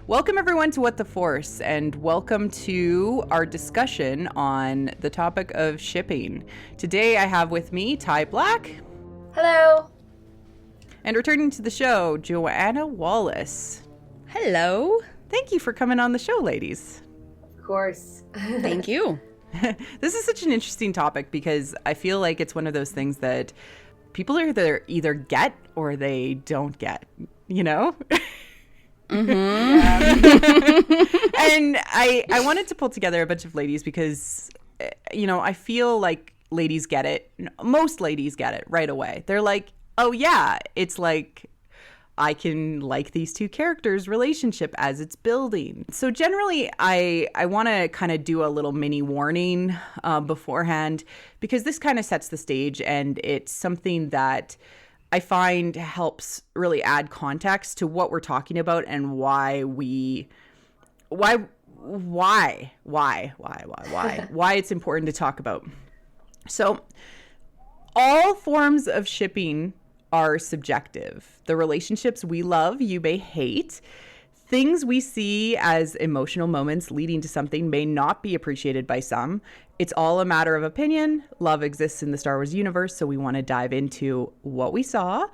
Welcome everyone to What the Force, and welcome to our discussion on the topic of shipping. Today I have with me Ty Black. Hello. And returning to the show, Joanna Wallace. Hello. Thank you for coming on the show, ladies. Of course. Thank you. This is such an interesting topic because I feel like it's one of those things that people either get or they don't get, you know? Mm-hmm. And I wanted to pull together a bunch of ladies because, I feel like ladies get it. Most ladies get it right away. They're like, oh yeah, it's like I can like these two characters' relationship as it's building. So generally, I want to kind of do a little mini warning beforehand because this kind of sets the stage, and it's something that I find helps really add context to what we're talking about and why it's important to talk about. So all forms of shipping are subjective. The relationships we love, you may hate. Things we see as emotional moments leading to something may not be appreciated by some. It's all a matter of opinion. Love exists in the Star Wars universe, so we want to dive into what we saw,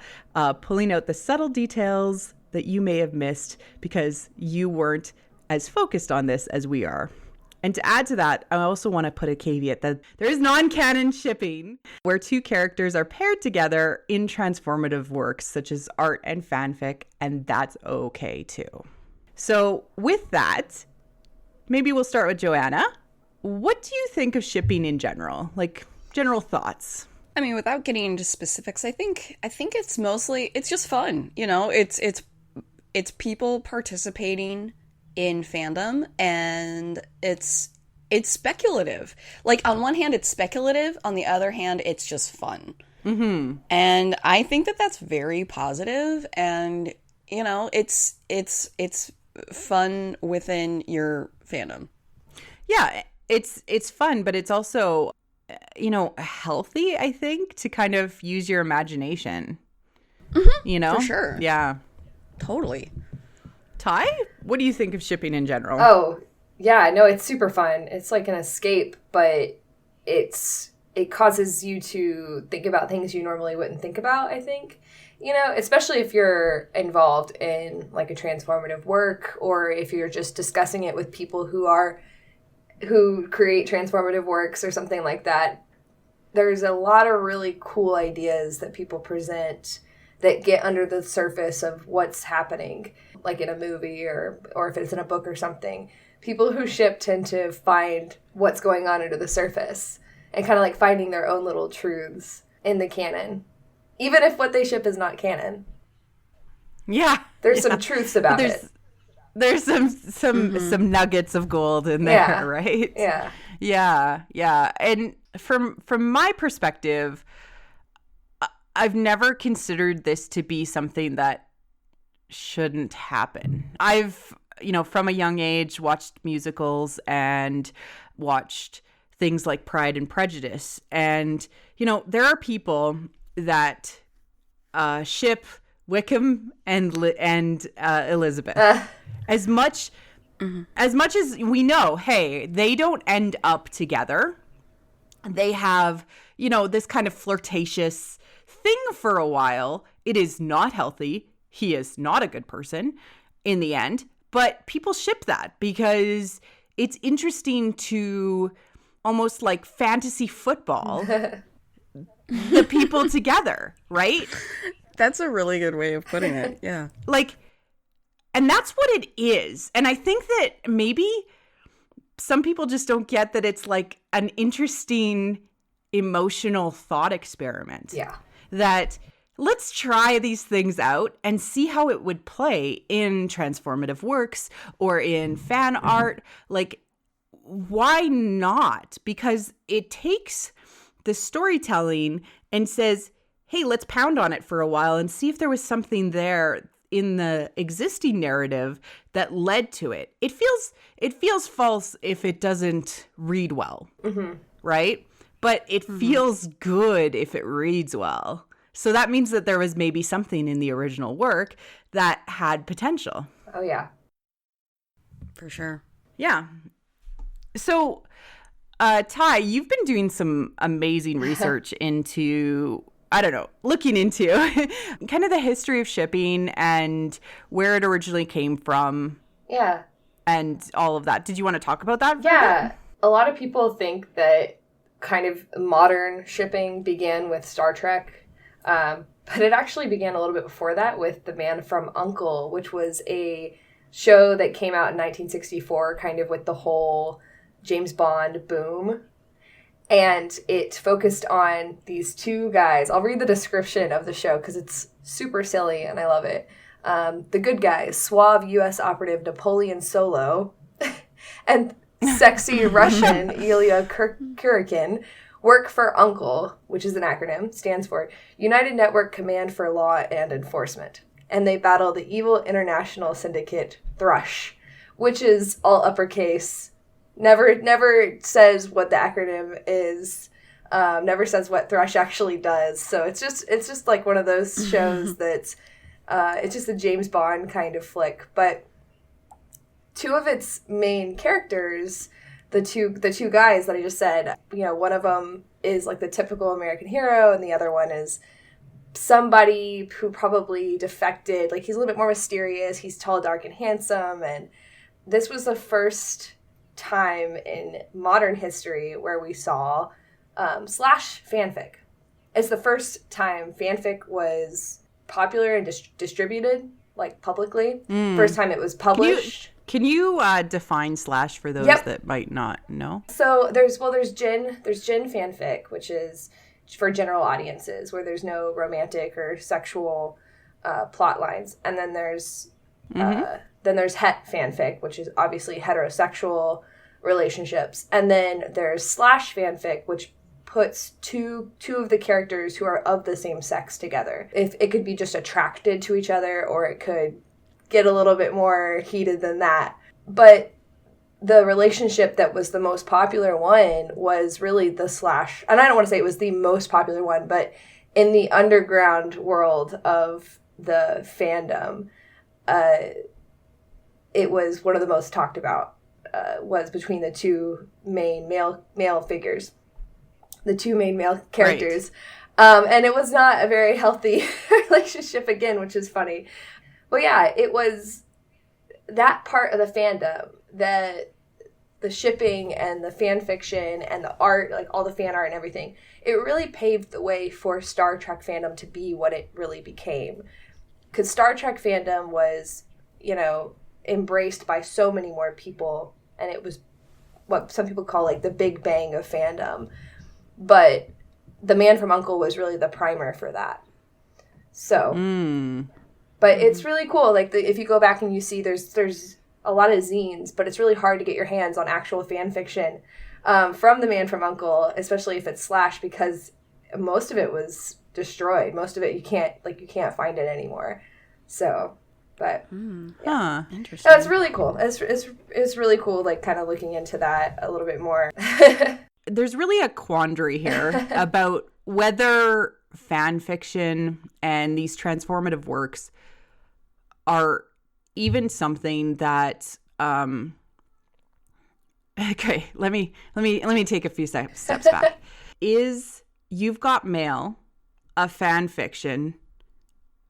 pulling out the subtle details that you may have missed because you weren't as focused on this as we are. And to add to that, I also want to put a caveat that there is non-canon shipping where two characters are paired together in transformative works such as art and fanfic, and that's okay too. So with that, maybe we'll start with Joanna. What do you think of shipping in general? Like general thoughts? I mean, without getting into specifics, I think it's just fun. You know, it's people participating in fandom, and it's speculative. Like on one hand, it's speculative. On the other hand, it's just fun. Mm-hmm. And I think that that's very positive, and it's fun within your fandom. Yeah, it's fun, but it's also, healthy, I think, to kind of use your imagination. Mm-hmm. For sure. Yeah. Totally. Ty, what do you think of shipping in general? Oh, yeah, no, it's super fun. It's like an escape, but it causes you to think about things you normally wouldn't think about, I think. Especially if you're involved in like a transformative work, or if you're just discussing it with people who create transformative works or something like that. There's a lot of really cool ideas that people present that get under the surface of what's happening, like in a movie or if it's in a book or something. People who ship tend to find what's going on under the surface and kind of like finding their own little truths in the canon, even if what they ship is not canon. Yeah. There's some truths about it. There's some nuggets of gold in there, right? Yeah. Yeah. And from my perspective, I've never considered this to be something that shouldn't happen. I've, from a young age watched musicals and watched things like Pride and Prejudice. And, there are people that ship Wickham and Elizabeth. As much as we know, hey, they don't end up together. They have, this kind of flirtatious thing for a while. It is not healthy. He is not a good person in the end, but people ship that because it's interesting to almost like fantasy football the people together, right? That's a really good way of putting it. Yeah. And that's what it is. And I think that maybe some people just don't get that it's like an interesting emotional thought experiment. Yeah. That let's try these things out and see how it would play in transformative works or in fan art. Like, why not? Because it takes the storytelling and says, hey, let's pound on it for a while and see if there was something there in the existing narrative that led to it. It feels false if it doesn't read well, right? But it feels good if it reads well. So that means that there was maybe something in the original work that had potential. Oh, yeah. For sure. Yeah. So, Ty, you've been doing some amazing research into, I don't know, looking into kind of the history of shipping and where it originally came from. Yeah. And all of that. Did you want to talk about that? Yeah. A lot of people think that kind of modern shipping began with Star Trek. But it actually began a little bit before that with The Man from U.N.C.L.E., which was a show that came out in 1964, kind of with the whole James Bond boom. And it focused on these two guys. I'll read the description of the show because it's super silly and I love it. The good guys, suave U.S. operative Napoleon Solo and sexy Russian Ilya Kuryakin work for UNCLE, which is an acronym, stands for United Network Command for Law and Enforcement. And they battle the evil international syndicate Thrush, which is all uppercase, never says what the acronym is, never says what Thrush actually does. So it's just like one of those shows that's it's just a James Bond kind of flick. But two of its main characters, the two guys that I just said, one of them is like the typical American hero, and the other one is somebody who probably defected. Like, he's a little bit more mysterious. He's tall, dark, and handsome. And this was the first time in modern history where we saw slash fanfic. It's the first time fanfic was popular and distributed, like, publicly. First time it was published. Can you define slash for those that might not know? So there's Jin fanfic, which is for general audiences where there's no romantic or sexual plot lines, and then there's het fanfic, which is obviously heterosexual relationships, and then there's slash fanfic, which puts two of the characters who are of the same sex together. If it could be just attracted to each other, or it could get a little bit more heated than that. But the relationship that was the most popular one was really the slash. And I don't want to say it was the most popular one, but in the underground world of the fandom, it was one of the most talked about, was between the two main male figures, the two main male characters. Right. And it was not a very healthy relationship again, which is funny. But yeah, it was that part of the fandom, the shipping and the fan fiction and the art, like all the fan art and everything. It really paved the way for Star Trek fandom to be what it really became. Because Star Trek fandom was, embraced by so many more people, and it was what some people call like the Big Bang of fandom. But The Man from U.N.C.L.E. was really the primer for that. So... But it's really cool. Like, if you go back and you see there's a lot of zines, but it's really hard to get your hands on actual fan fiction from The Man from U.N.C.L.E., especially if it's slash, because most of it was destroyed. Most of it you can't find it anymore. So, but yeah. Interesting. No, it's really cool. It's really cool. Like, kind of looking into that a little bit more. There's really a quandary here about whether fan fiction and these transformative works are even something that okay, let me take a few steps back. Is You've Got Mail a fan fiction,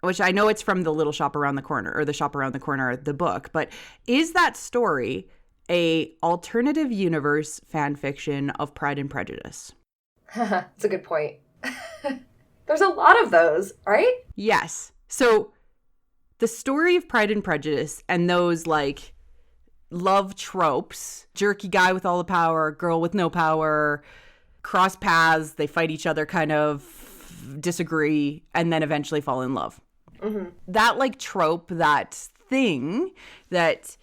which I know it's from The Little Shop Around the Corner, or The Shop Around the Corner, the book, but is that story a alternative universe fan fiction of Pride and Prejudice? That's a good point. There's a lot of those, right? Yes. So the story of Pride and Prejudice and those like love tropes, jerky guy with all the power, girl with no power, cross paths, they fight each other, kind of disagree, and then eventually fall in love. Mm-hmm. That like trope, that thing that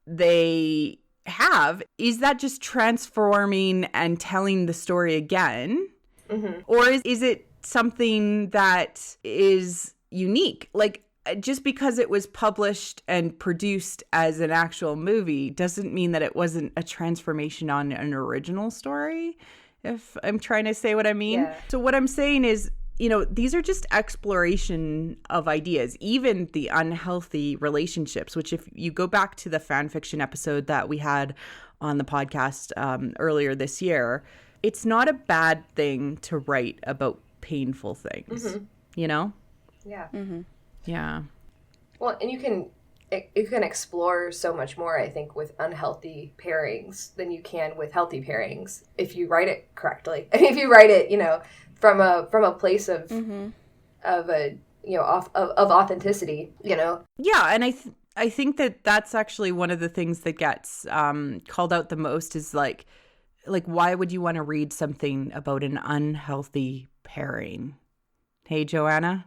they have, is that just transforming and telling the story again? Mm-hmm. Or is it something that is unique? Like, just because it was published and produced as an actual movie doesn't mean that it wasn't a transformation on an original story, if I'm trying to say what I mean. Yeah. So what I'm saying is, these are just exploration of ideas, even the unhealthy relationships, which if you go back to the fan fiction episode that we had on the podcast earlier this year, it's not a bad thing to write about painful things, you know? Yeah. Yeah. Well, and you can explore so much more, I think, with unhealthy pairings than you can with healthy pairings if you write it correctly. I mean, if you write it, from a place of authenticity, Yeah, and I think that that's actually one of the things that gets called out the most is like why would you want to read something about an unhealthy pairing? Hey, Joanna?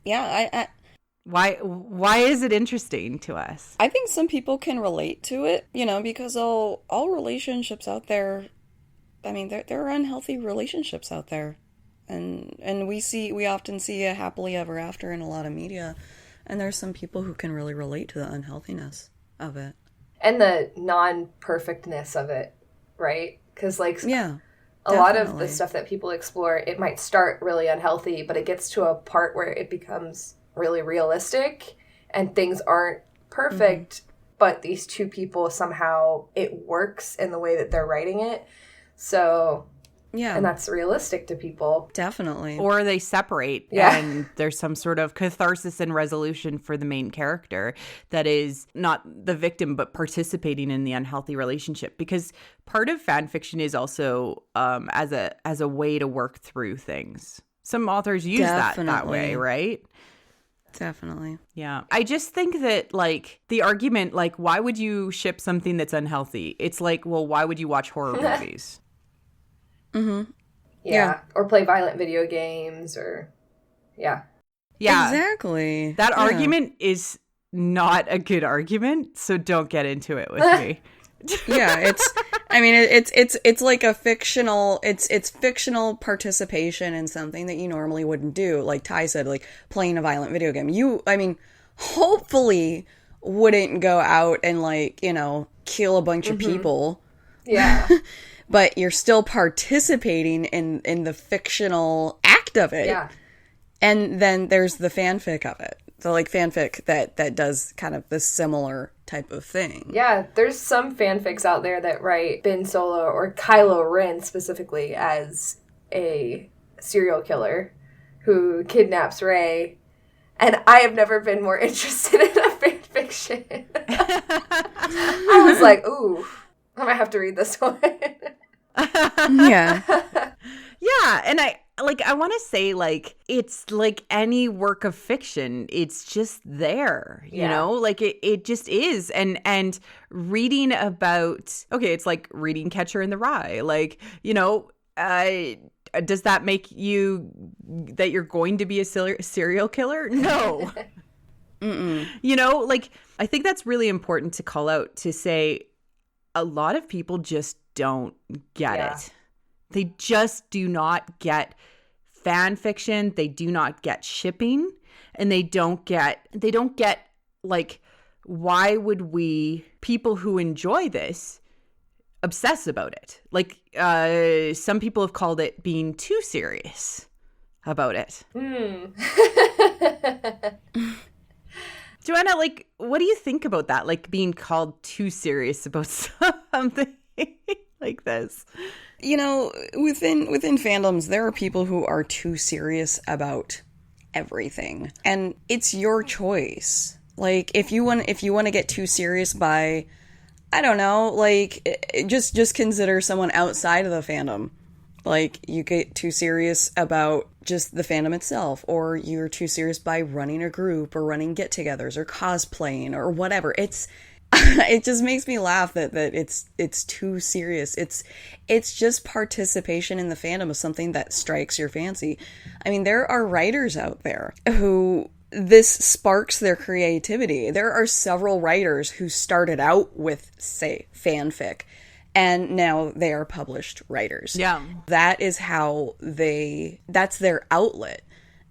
Yeah, Why is it interesting to us? I think some people can relate to it, because all relationships out there, I mean, there are unhealthy relationships out there. And we often see a happily ever after in a lot of media. And there's some people who can really relate to the unhealthiness of it. And the non-perfectness of it, right? Because, yeah, a lot of the stuff that people explore, it might start really unhealthy, but it gets to a part where it becomes really realistic and things aren't perfect, but these two people somehow, it works in the way that they're writing it. So... yeah. And that's realistic to people. Definitely. Or they separate and there's some sort of catharsis and resolution for the main character that is not the victim but participating in the unhealthy relationship. Because part of fan fiction is also as a way to work through things. Some authors use that way, right? Definitely. Yeah. I just think that the argument why would you ship something that's unhealthy? It's well, why would you watch horror movies? Yeah. Or play violent video games or yeah. Exactly. That argument is not a good argument, so don't get into it with me. Yeah, it's like a fictional it's fictional participation in something that you normally wouldn't do. Like Ty said, playing a violent video game. Hopefully wouldn't go out and kill a bunch of people. Yeah. But you're still participating in the fictional act of it. Yeah. And then there's the fanfic of it. So fanfic that does kind of the similar type of thing. Yeah, there's some fanfics out there that write Ben Solo or Kylo Ren specifically as a serial killer who kidnaps Rey. And I have never been more interested in a fanfiction. I was like, ooh, I might have to read this one. Yeah. Yeah, and I want to say it's like any work of fiction, it's just there, you know? It just is. And reading about it's like reading Catcher in the Rye. Does that make you that you're going to be a serial killer? No. I think that's really important to call out, to say a lot of people just don't get it. They just do not get fan fiction. They do not get shipping, and they don't get why would we, people who enjoy this, obsess about it? Some people have called it being too serious about it. Joanna, what do you think about that? Being called too serious about something like this? Within fandoms, there are people who are too serious about everything, and it's your choice. If you want to get too serious by, I don't know, just consider someone outside of the fandom. You get too serious about just the fandom itself, or you're too serious by running a group or running get-togethers or cosplaying or whatever. It just makes me laugh that it's too serious. It's just participation in the fandom of something that strikes your fancy. I mean, there are writers out there who this sparks their creativity. There are several writers who started out with, say, fanfic, and now they are published writers. Yeah. That is how that's their outlet.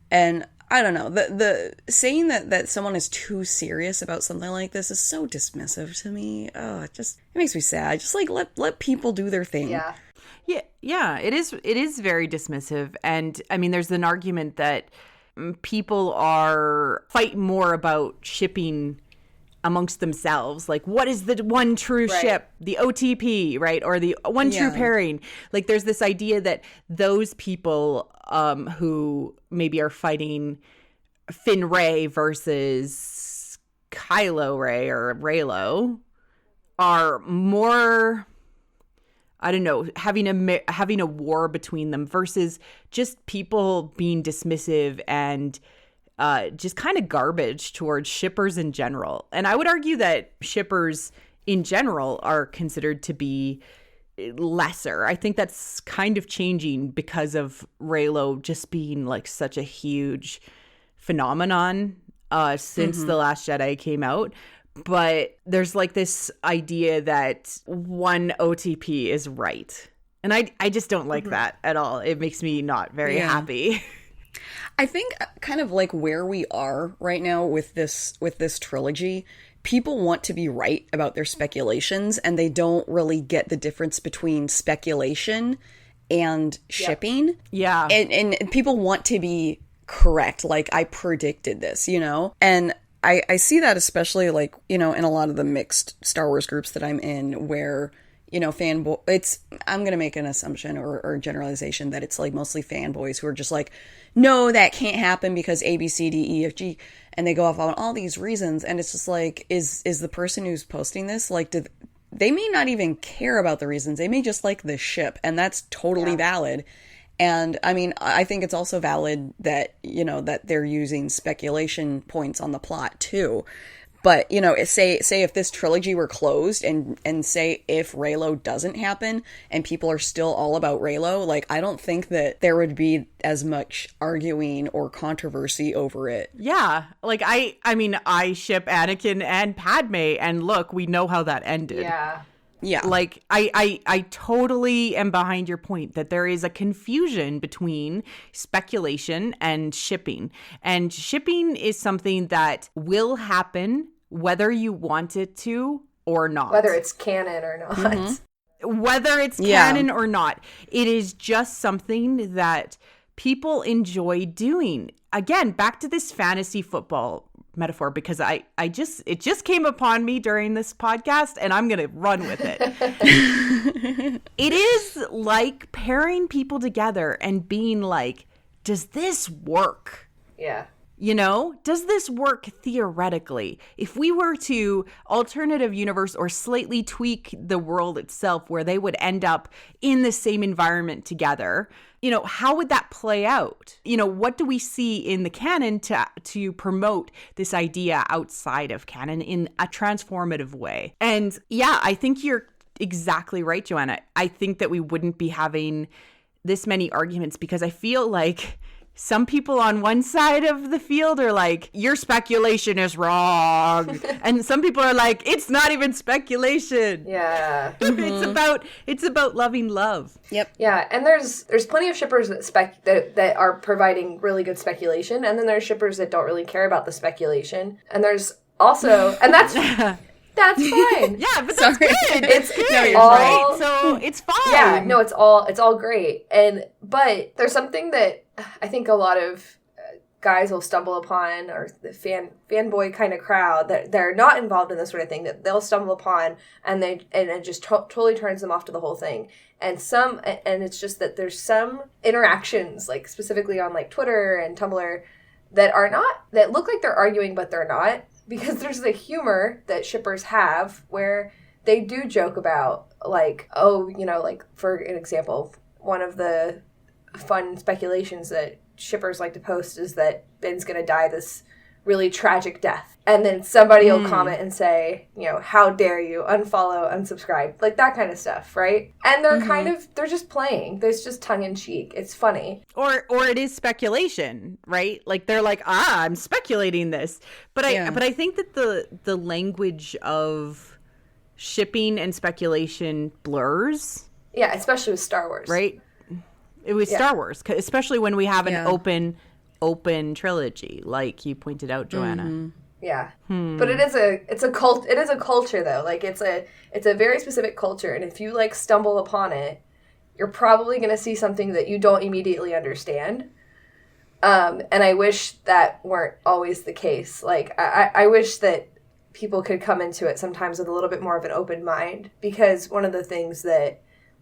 And I don't know, the saying that someone is too serious about something like this is so dismissive to me. Oh, it makes me sad. Just let people do their thing. Yeah. Yeah, it is very dismissive. And I mean, there's an argument that people are fight more about shipping amongst themselves. Like, what is the one true Right. ship? The OTP, right? Or the one true Yeah. pairing. Like, there's this idea that those people who maybe are fighting Finn Ray versus Kylo Ray or Reylo are more, I don't know, having a war between them versus just people being dismissive and just kind of garbage towards shippers in general. And I would argue that shippers in general are considered to be lesser. I think that's kind of changing because of Reylo just being like such a huge phenomenon since The Last Jedi came out. But there's like this idea that one OTP is right. And I just don't like that at all. It makes me not very happy. I think kind of like where we are right now with this trilogy, people want to be right about their speculations, and they don't really get the difference between speculation and shipping. Yeah. And people want to be correct, like, I predicted this, you know? And I see that especially, like, you know, in a lot of the mixed Star Wars groups that I'm in, where, you know, I'm going to make an assumption or generalization that it's like mostly fanboys who are just like, no, that can't happen because A, B, C, D, E, F, G. And they go off on all these reasons. And it's just like, is the person who's posting this, like, they may not even care about the reasons. They may just like the ship. And that's totally valid. And I mean, I think it's also valid that, you know, that they're using speculation points on the plot too. But, you know, say if this trilogy were closed and say if Reylo doesn't happen and people are still all about Reylo, like, I don't think that there would be as much arguing or controversy over it. Yeah. Like, I mean, I ship Anakin and Padme, and look, we know how that ended. Yeah. Yeah. Like, I totally am behind your point that there is a confusion between speculation and shipping. And shipping is something that will happen whether you want it to or not. Whether it's canon or not. Whether it's canon or not. It is just something that people enjoy doing. Again, back to this fantasy football metaphor, because it just came upon me during this podcast, and I'm going to run with it. It is like pairing people together and being like, does this work? Yeah. You know, does this work theoretically? If we were to alternative universe or slightly tweak the world itself where they would end up in the same environment together, you know, how would that play out? You know, what do we see in the canon to promote this idea outside of canon in a transformative way? And yeah, I think you're exactly right, Joanna. I think that we wouldn't be having this many arguments because I feel like some people on one side of the field are like, your speculation is wrong. And some people are like, it's not even speculation. Yeah. It's about loving love. Yep. Yeah, and there's plenty of shippers that are providing really good speculation, and then there's shippers that don't really care about the speculation. And there's also, and that's fine. Yeah, but that's good. It's good, all, right? So it's fine. Yeah, no, it's all great. But there's something that I think a lot of guys will stumble upon, or the fanboy kind of crowd that they're not involved in this sort of thing, that they'll stumble upon, and it just totally turns them off to the whole thing. And it's just that there's some interactions, like specifically on like Twitter and Tumblr, that look like they're arguing, but they're not, because there's the humor that shippers have where they do joke about, like, oh, you know, like, for an example, one of the fun speculations that shippers like to post is that Ben's gonna die this really tragic death. And then somebody will comment and say, you know, how dare you, unfollow, unsubscribe, like that kind of stuff, right? And they're they're just playing. There's just tongue-in-cheek. It's funny. Or it is speculation, right? Like they're like, I'm speculating this. But I think that the language of shipping and speculation blurs. Yeah, especially with Star Wars. Right? It was Star Wars, especially when we have an open trilogy, like you pointed out, Joanna. Yeah. But it is a culture though. Like it's a very specific culture, and if you like stumble upon it, you're probably going to see something that you don't immediately understand. And I wish that weren't always the case. Like, I wish that people could come into it sometimes with a little bit more of an open mind, because one of the things that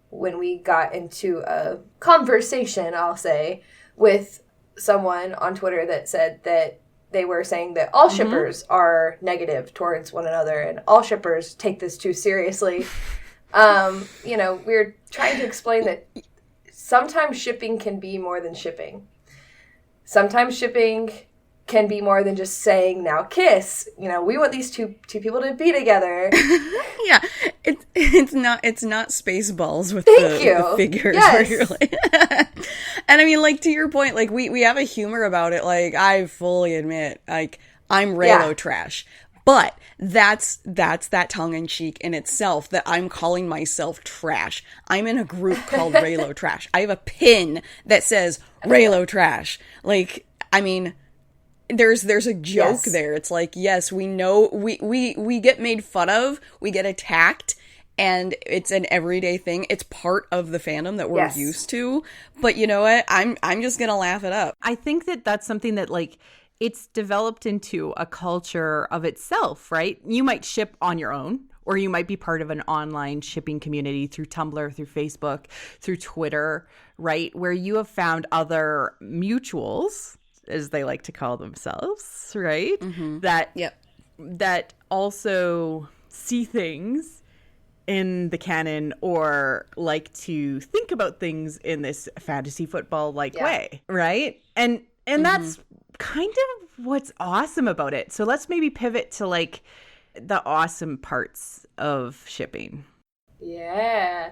when we got into a conversation, I'll say, with someone on Twitter that said that they were saying that all shippers are negative towards one another and all shippers take this too seriously. You know, we're trying to explain that sometimes shipping can be more than shipping. Sometimes shipping can be more than just saying, now kiss. You know, we want these two people to be together. Yeah, it's not Spaceballs with Thank you. The figures. Yes. Where you're like and I mean, like, to your point, like, we have a humor about it. Like, I fully admit, like, I'm Reylo trash. But that's that tongue-in-cheek in itself, that I'm calling myself trash. I'm in a group called Reylo Trash. I have a pin that says Reylo Trash. Like, I mean, there's a joke there. It's like, yes, we know we get made fun of, we get attacked, and it's an everyday thing. It's part of the fandom that we're used to. But you know what? I'm just gonna laugh it up. I think that that's something that, like, it's developed into a culture of itself, right? You might ship on your own, or you might be part of an online shipping community through Tumblr, through Facebook, through Twitter, right? Where you have found other mutuals, as they like to call themselves, right? That also see things in the canon, or like to think about things in this fantasy football way, right? And that's kind of what's awesome about it. So let's maybe pivot to, like, the awesome parts of shipping. Yeah.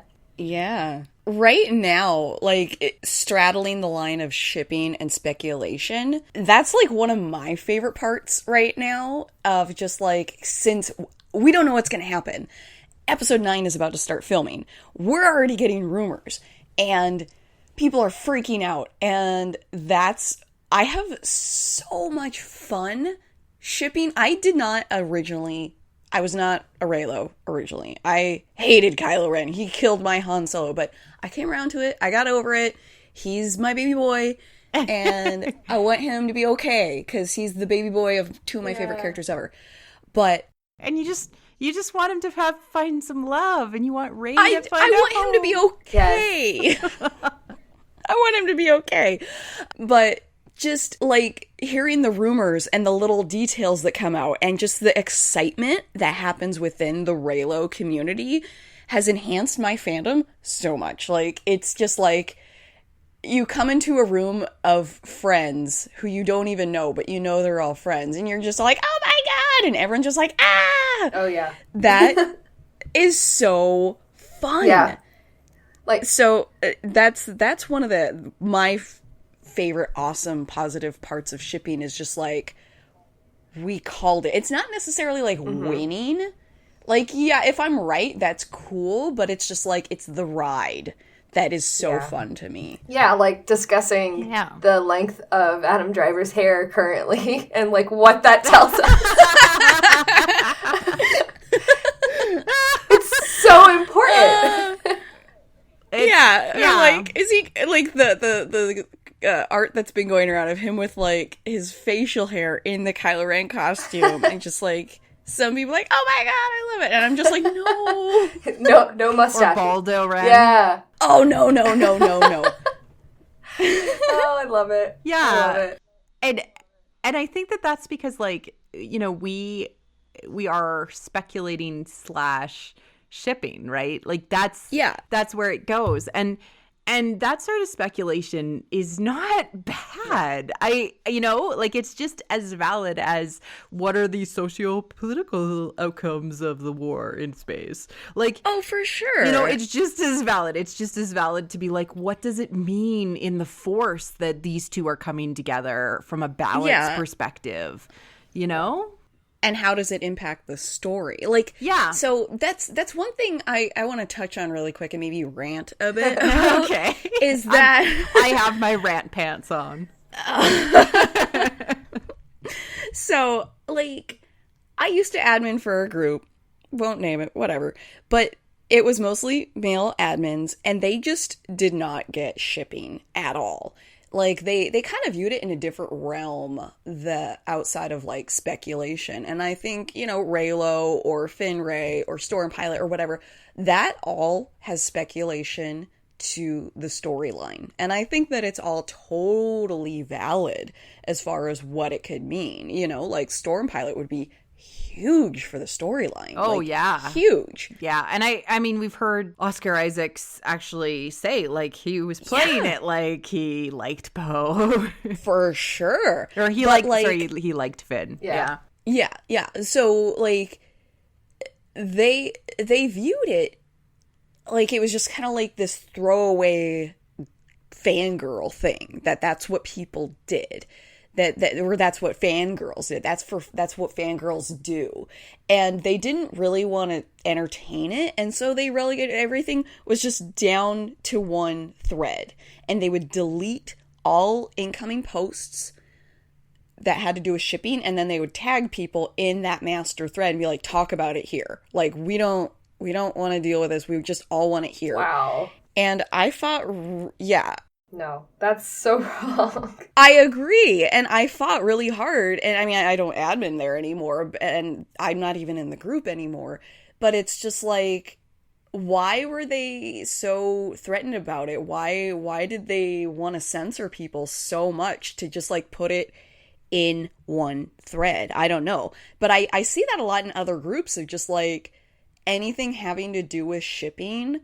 Right now, like, straddling the line of shipping and speculation, that's, like, one of my favorite parts right now, of just, like, since we don't know what's going to happen. Episode 9 is about to start filming. We're already getting rumors, and people are freaking out, and I have so much fun shipping. I was not a Reylo originally. I hated Kylo Ren. He killed my Han Solo, but I came around to it. I got over it. He's my baby boy, and I want him to be okay, because he's the baby boy of two of my favorite characters ever. But and you just want him to find some love, and you want Rey to find I want him to be okay. Yes. I want him to be okay. But just, like, hearing the rumors and the little details that come out, and just the excitement that happens within the Reylo community has enhanced my fandom so much. Like, it's just like, you come into a room of friends who you don't even know, but you know they're all friends, and you're just like, oh my god, and everyone's just like, ah! Oh, yeah. That is so fun. Yeah. Like, so that's one of my favorite awesome positive parts of shipping, is just like, we called it. It's not necessarily like winning. Like, yeah, if I'm right, that's cool, but it's just like, it's the ride that is so fun to me. Yeah, like discussing the length of Adam Driver's hair currently and, like, what that tells us. It's so important. Like, is he, like, the art that's been going around of him with, like, his facial hair in the Kylo Ren costume, and just, like, some people like, oh my god, I love it, and I'm just like, no mustache, or Baldo Ren. Yeah. Oh no. Oh, I love it. Yeah, I love it. And I think that's because, like, you know, we are speculating / shipping, right? Like, that's where it goes, and that sort of speculation is not bad. Like, it's just as valid as what are the socio-political outcomes of the war in space. Like, oh, for sure. You know, it's just as valid. It's just as valid to be like, what does it mean in the Force that these two are coming together from a balance perspective? You know? And how does it impact the story? Like, so that's one thing I want to touch on really quick and maybe rant a bit about. Okay. Is that I have my rant pants on. So, like, I used to admin for a group, won't name it, whatever. But It was mostly male admins, and they just did not get shipping at all. Like, they kind of viewed it in a different realm, the outside of, like, speculation. And I think, you know, Reylo or Finray or Storm Pilot or whatever, that all has speculation to the storyline. And I think that it's all totally valid as far as what it could mean. You know, like, Storm Pilot would be huge for the storyline. Oh, like, yeah. Huge. Yeah. And I mean, we've heard Oscar Isaacs actually say, like, he was playing it like he liked Poe. For sure. Or he But, liked, sorry, he liked Finn. Yeah. Yeah. So, like, they viewed it like it was just kind of like this throwaway fangirl thing, that's what people did. Or that's what fangirls did. That's what fangirls do. And they didn't really want to entertain it, and so they relegated everything was just down to one thread. And they would delete all incoming posts that had to do with shipping, and then they would tag people in that master thread and be like, talk about it here. Like, we don't want to deal with this. We just all want it here. Wow. And I thought, yeah. No, that's so wrong. I agree. And I fought really hard. And I mean, I don't admin there anymore, and I'm not even in the group anymore. But it's just like, why were they so threatened about it? Why did they want to censor people so much to just like put it in one thread? I don't know. But I see that a lot in other groups of just like anything having to do with shipping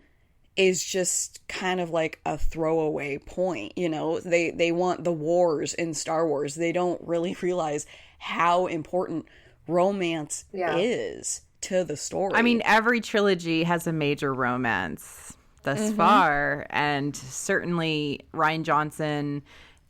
is just kind of like a throwaway point, you know? They want the wars in Star Wars. They don't really realize how important romance is to the story. I mean, every trilogy has a major romance thus far, and certainly Rian Johnson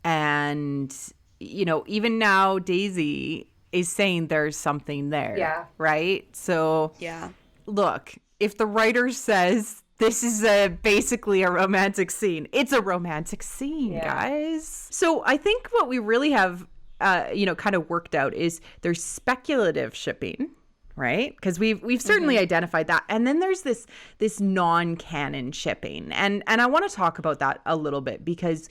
and, you know, even now Daisy is saying there's something there. Yeah. Right? So, yeah. Look, if the writer says this is basically a romantic scene, it's a romantic scene, guys. So I think what we really have, kind of worked out is there's speculative shipping, right? Because we've certainly identified that, and then there's this non-canon shipping, and I want to talk about that a little bit because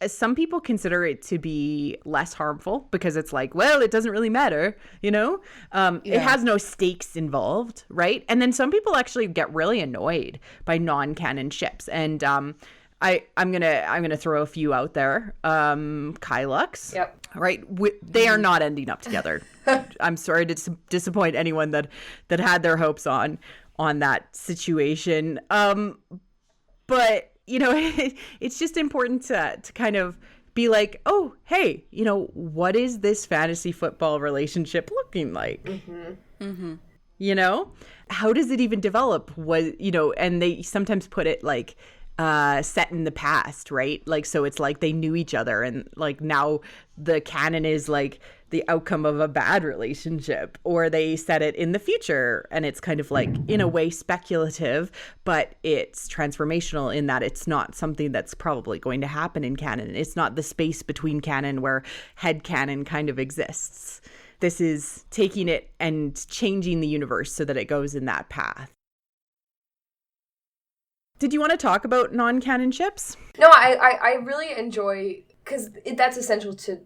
some people consider it to be less harmful because it's like, well, it doesn't really matter, you know? It has no stakes involved, right? And then some people actually get really annoyed by non-canon ships. And I'm gonna throw a few out there. Kylux, right? They are not ending up together. I'm sorry to disappoint anyone that had their hopes on that situation. But you know, it's just important to kind of be like, oh, hey, you know, what is this fantasy football relationship looking like? You know, how does it even develop? And they sometimes put it like set in the past, right? Like, so it's like they knew each other, and like now the canon is like the outcome of a bad relationship, or they set it in the future, and it's kind of like in a way speculative, but it's transformational in that it's not something that's probably going to happen in canon. It's not the space between canon where head canon kind of exists. This is taking it and changing the universe so that it goes in that path. Did you want to talk about non-canon ships? No, I really enjoy, because that's essential to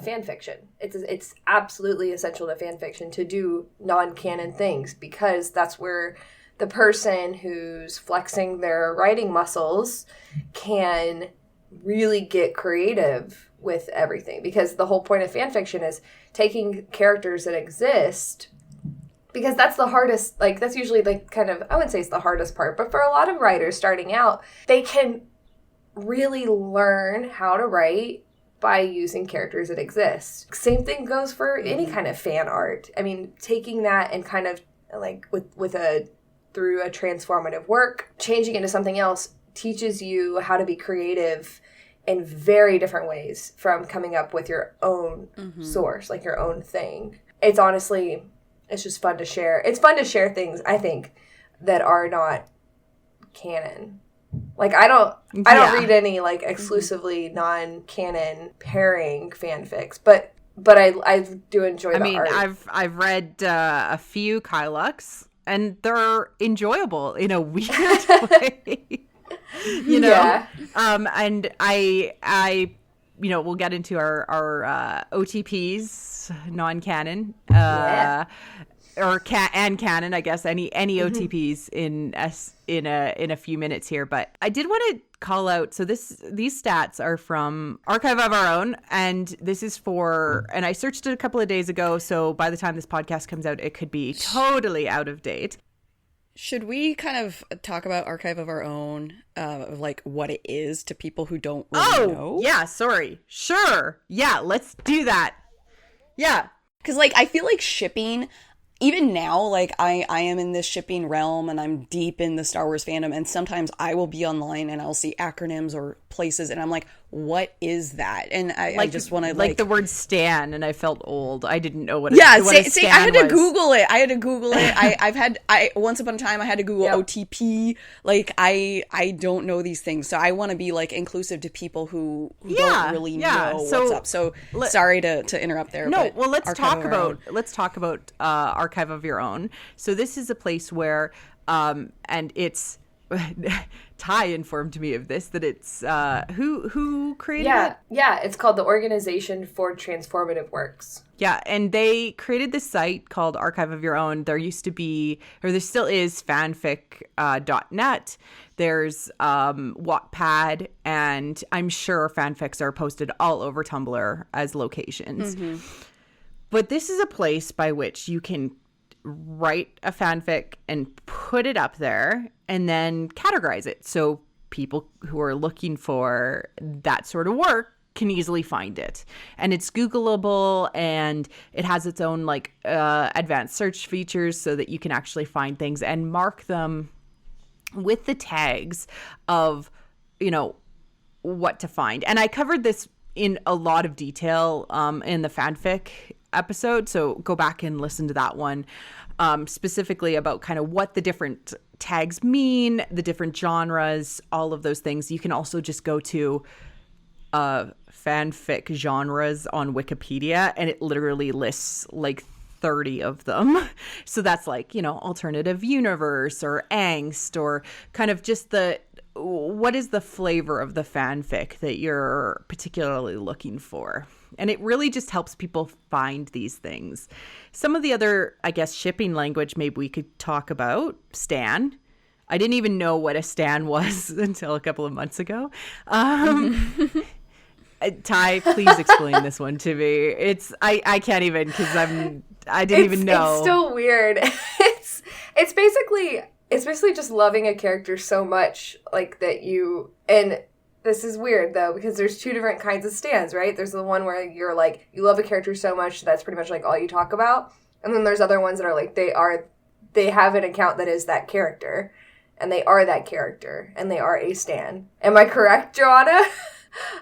fan fiction. It's absolutely essential to fan fiction to do non-canon things, because that's where the person who's flexing their writing muscles can really get creative with everything, because the whole point of fan fiction is taking characters that exist, because that's the hardest, like that's usually like kind of, I wouldn't say it's the hardest part, but for a lot of writers starting out, they can really learn how to write by using characters that exist. Same thing goes for any kind of fan art. I mean, taking that and kind of like through a transformative work, changing it into something else teaches you how to be creative in very different ways from coming up with your own source, like your own thing. It's honestly, it's just fun to share. It's fun to share things, I think, that are not canon. Like I don't read any like exclusively non-canon pairing fanfics, but I do enjoy the art. I've read a few Kylux, and they're enjoyable in a weird way. You know, Yeah. And I, you know, we'll get into our OTPs, non-canon, Yeah. or canon, I guess. Any OTPs in a few minutes here, but I did want to call out. So these stats are from Archive of Our Own, and this is for. And I searched it a couple of days ago, so by the time this podcast comes out, it could be totally out of date. Should we kind of talk about Archive of Our Own, like what it is to people who don't really know? Yeah, sorry. Sure. Yeah, let's do that. Yeah. Because, like, I feel like shipping, even now, like, I am in this shipping realm and I'm deep in the Star Wars fandom, and sometimes I will be online and I'll see acronyms or places and I'm like, what is that? And I just want to, like the word stan, and I felt old. I didn't know what yeah, what a see, I stan had to was. Google it. I once upon a time I had to Google OTP. Like, I don't know these things, so I want to be like inclusive to people who don't really know what's up. So sorry to interrupt there. No, but well, let's Archive talk about Archive of Your Own. So this is a place where, and it's Ty informed me of this, that it's who created it? Yeah, it's called the Organization for Transformative Works. Yeah, and they created this site called Archive of Your Own. There used to be, or there still is, fanfic.net. There's Wattpad, and I'm sure fanfics are posted all over Tumblr as locations. Mm-hmm. But this is a place by which you can write a fanfic and put it up there and then categorize it. So people who are looking for that sort of work can easily find it. And it's Googleable, and it has its own like advanced search features so that you can actually find things and mark them with the tags of, you know, what to find. And I covered this in a lot of detail in the fanfic episode, so go back and listen to that one, specifically about kind of what the different tags mean, the different genres, all of those things. You can also just go to fanfic genres on Wikipedia, and it literally lists like 30 of them. So that's like, you know, alternative universe or angst, or kind of just what is the flavor of the fanfic that you're particularly looking for. And it really just helps people find these things. Some of the other, I guess, shipping language maybe we could talk about. Stan. I didn't even know what a stan was until a couple of months ago. Ty, please explain this one to me. I can't even, because I didn't even know. It's still weird. It's basically just loving a character so much, like, that you, and this is weird though, because there's two different kinds of stans, right? There's the one where you're like, you love a character so much that's pretty much like all you talk about, and then there's other ones that are like, they have an account that is that character, and they are that character, and they are a stan. Am I correct, Joanna?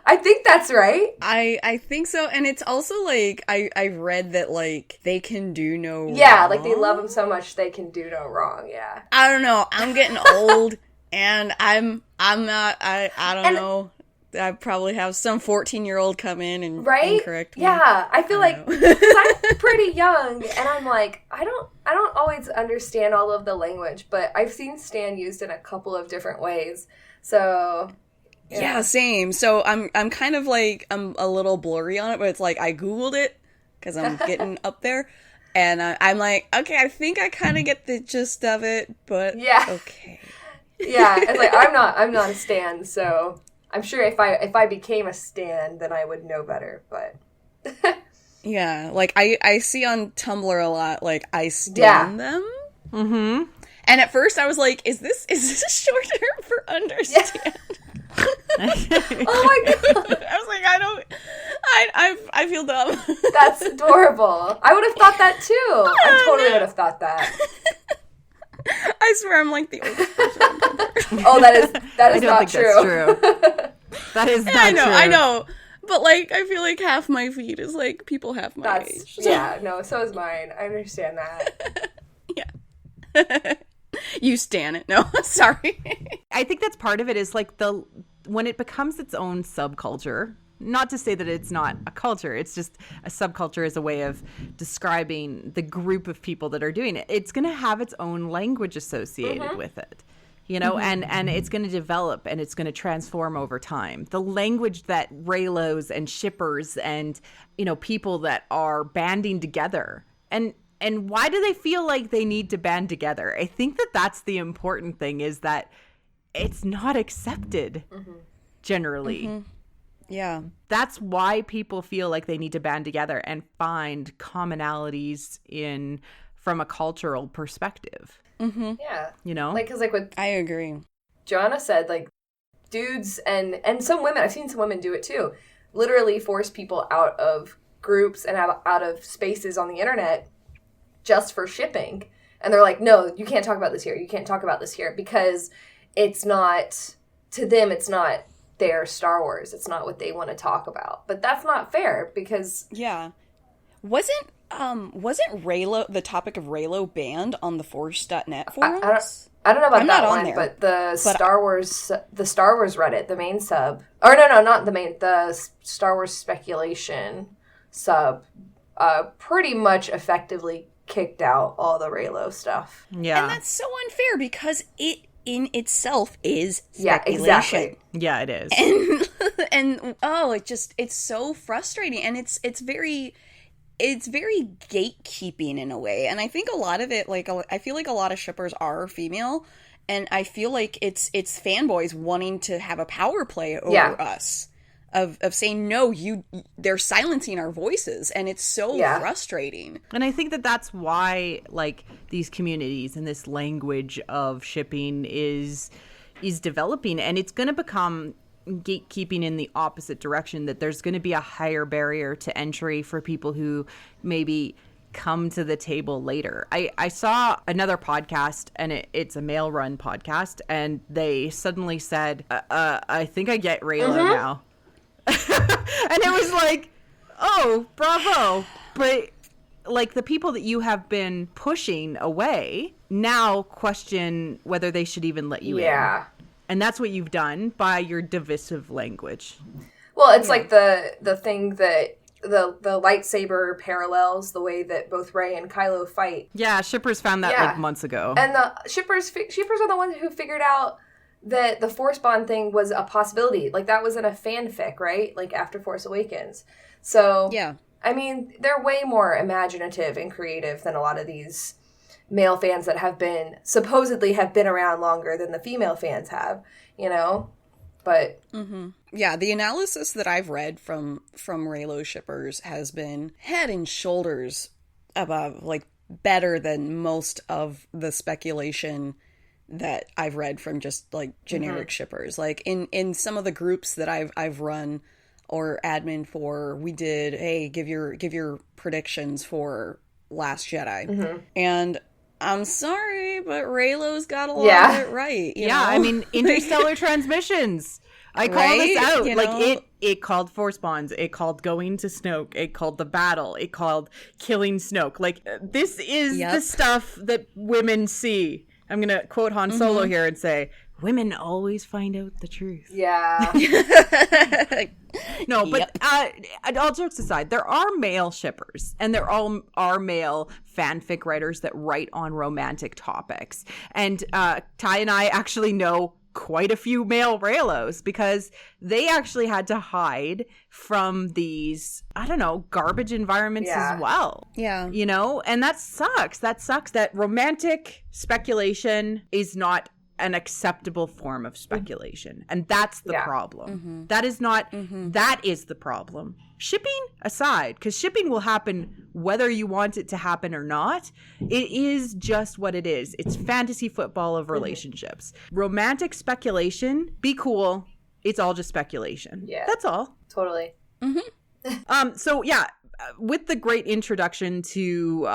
I think that's right. I think so. And it's also like, I read that like they can do no wrong. Yeah, like they love him so much they can do no wrong. Yeah. I don't know. I'm getting old, and I'm not. I don't know. I probably have some 14-year-old come in and correct me. Yeah, I feel like, because I'm pretty young, and I'm like, I don't always understand all of the language, but I've seen stan used in a couple of different ways. So yeah, same. So I'm kind of like, I'm a little blurry on it, but it's like I Googled it because I'm getting up there, and I'm like, okay, I think I kind of get the gist of it, but yeah, okay. Yeah, it's like I'm not a stan, so I'm sure if I became a stan, then I would know better. But yeah, like I see on Tumblr a lot, like I stan them. Mm-hmm. And at first I was like, is this a short term for understand? Yeah. Oh my god! I was like, I feel dumb. That's adorable. I would have thought that too. I totally would have thought that. I swear I'm like the oldest person. Oh, that is not true. That's true. That is not true. I know. But like, I feel like half my feed is like people half my age. So. Yeah, no, so is mine. I understand that. Yeah. You stan it. No, sorry. I think that's part of it, is like when it becomes its own subculture, Not to say that it's not a culture. It's just a subculture is a way of describing the group of people that are doing it. It's going to have its own language associated with it, you know, and it's going to develop and it's going to transform over time. The language that Reylos and shippers and, you know, people that are banding together and why do they feel like they need to band together? I think that that's the important thing, is that it's not accepted generally. Yeah. That's why people feel like they need to band together and find commonalities from a cultural perspective. Yeah. You know? Like, because like what I agree. Joanna said, like, dudes and some women, I've seen some women do it too, literally force people out of groups and out of spaces on the internet just for shipping. And they're like, no, you can't talk about this here. You can't talk about this here, because it's not, to them, it's not their Star Wars. It's not what they want to talk about. But that's not fair, because Yeah. Wasn't Reylo, the topic of Reylo, banned on the Force.net forums? I don't know about I'm that not on one, there, but the Star Wars Reddit, the main sub, or no, not the main, the Star Wars speculation sub, pretty much effectively kicked out all the Reylo stuff. Yeah. And that's so unfair, because it in itself is Yeah, speculation. exactly. Yeah, it is. And it's so frustrating, and it's very gatekeeping in a way. And I think a lot of it, like, I feel like a lot of shippers are female, and I feel like it's fanboys wanting to have a power play over us, of saying, no, they're silencing our voices, and it's so frustrating. And I think that that's why, like, these communities and this language of shipping is developing, and it's going to become gatekeeping in the opposite direction, that there's going to be a higher barrier to entry for people who maybe come to the table later. I saw another podcast, and it's a male run podcast, and they suddenly said, I think I get Reylo now. And it was like, oh, bravo. But like, the people that you have been pushing away now question whether they should even let you in. And that's what you've done by your divisive language. Well, it's like the thing that the lightsaber parallels the way that both Rey and Kylo fight. Yeah, shippers found that like months ago. And the shippers are the ones who figured out that the Force bond thing was a possibility. Like, that was in a fanfic, right? Like, after Force Awakens. So, yeah. I mean, they're way more imaginative and creative than a lot of these male fans that supposedly have been around longer than the female fans have, you know? But yeah, the analysis that I've read from Reylo shippers has been head and shoulders above, like, better than most of the speculation that I've read from just, like, generic shippers. Like, in some of the groups that I've run or admin for, we did, hey, give your predictions for Last Jedi. And I'm sorry, but Reylo's got a lot of it right. You know? I mean, interstellar transmissions. I call this out. Like, it called Force bonds. It called going to Snoke. It called the battle. It called killing Snoke. Like, this is the stuff that women see. I'm going to quote Han Solo here and say, women always find out the truth. Yeah. No, but all jokes aside, there are male shippers, and there are male fanfic writers that write on romantic topics. And Ty and I actually know quite a few male Reylos, because they actually had to hide from these, I don't know, garbage environments as well. Yeah. You know, and that sucks. That sucks that romantic speculation is not an acceptable form of speculation. And that's the problem. That is not, that is the problem. Shipping aside, because shipping will happen whether you want it to happen or not. It is just what it is. It's fantasy football of relationships. Romantic speculation, be cool. It's all just speculation. Yeah. That's all. Totally. So yeah, with the great introduction to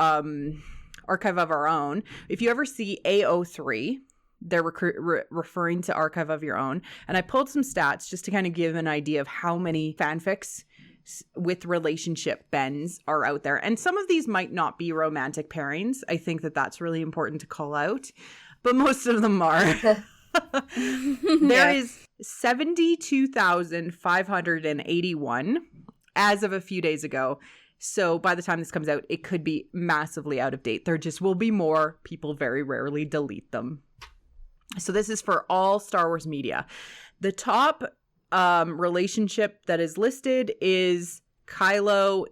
Archive of Our Own, if you ever see AO3, they're referring to Archive of Your Own. And I pulled some stats just to kind of give an idea of how many fanfics with relationship bends are out there. And some of these might not be romantic pairings. I think that that's really important to call out. But most of them are. There is 72,581 as of a few days ago. So by the time this comes out, it could be massively out of date. There just will be more. People very rarely delete them. So this is for all Star Wars media. The top relationship that is listed is Kylo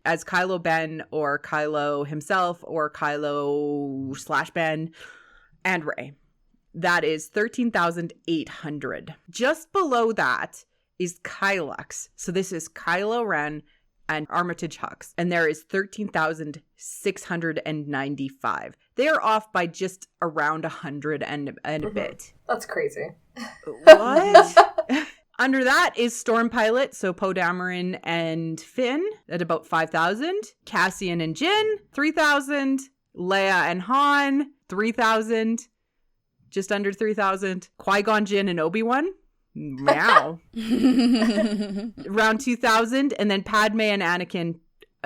as Kylo Ben, or Kylo himself, or Kylo/Ben, and Rey. That is 13,800. Just below that is Kylux. So this is Kylo Ren and Armitage Hux, and there is 13,695. They are off by just around 100 and a bit. That's crazy. What? Under that is Storm Pilot, so Poe Dameron and Finn at about 5,000. Cassian and Jyn, 3,000. Leia and Han, 3,000. Just under 3,000. Qui-Gon Jinn and Obi-Wan, meow. Around 2,000. And then Padme and Anakin,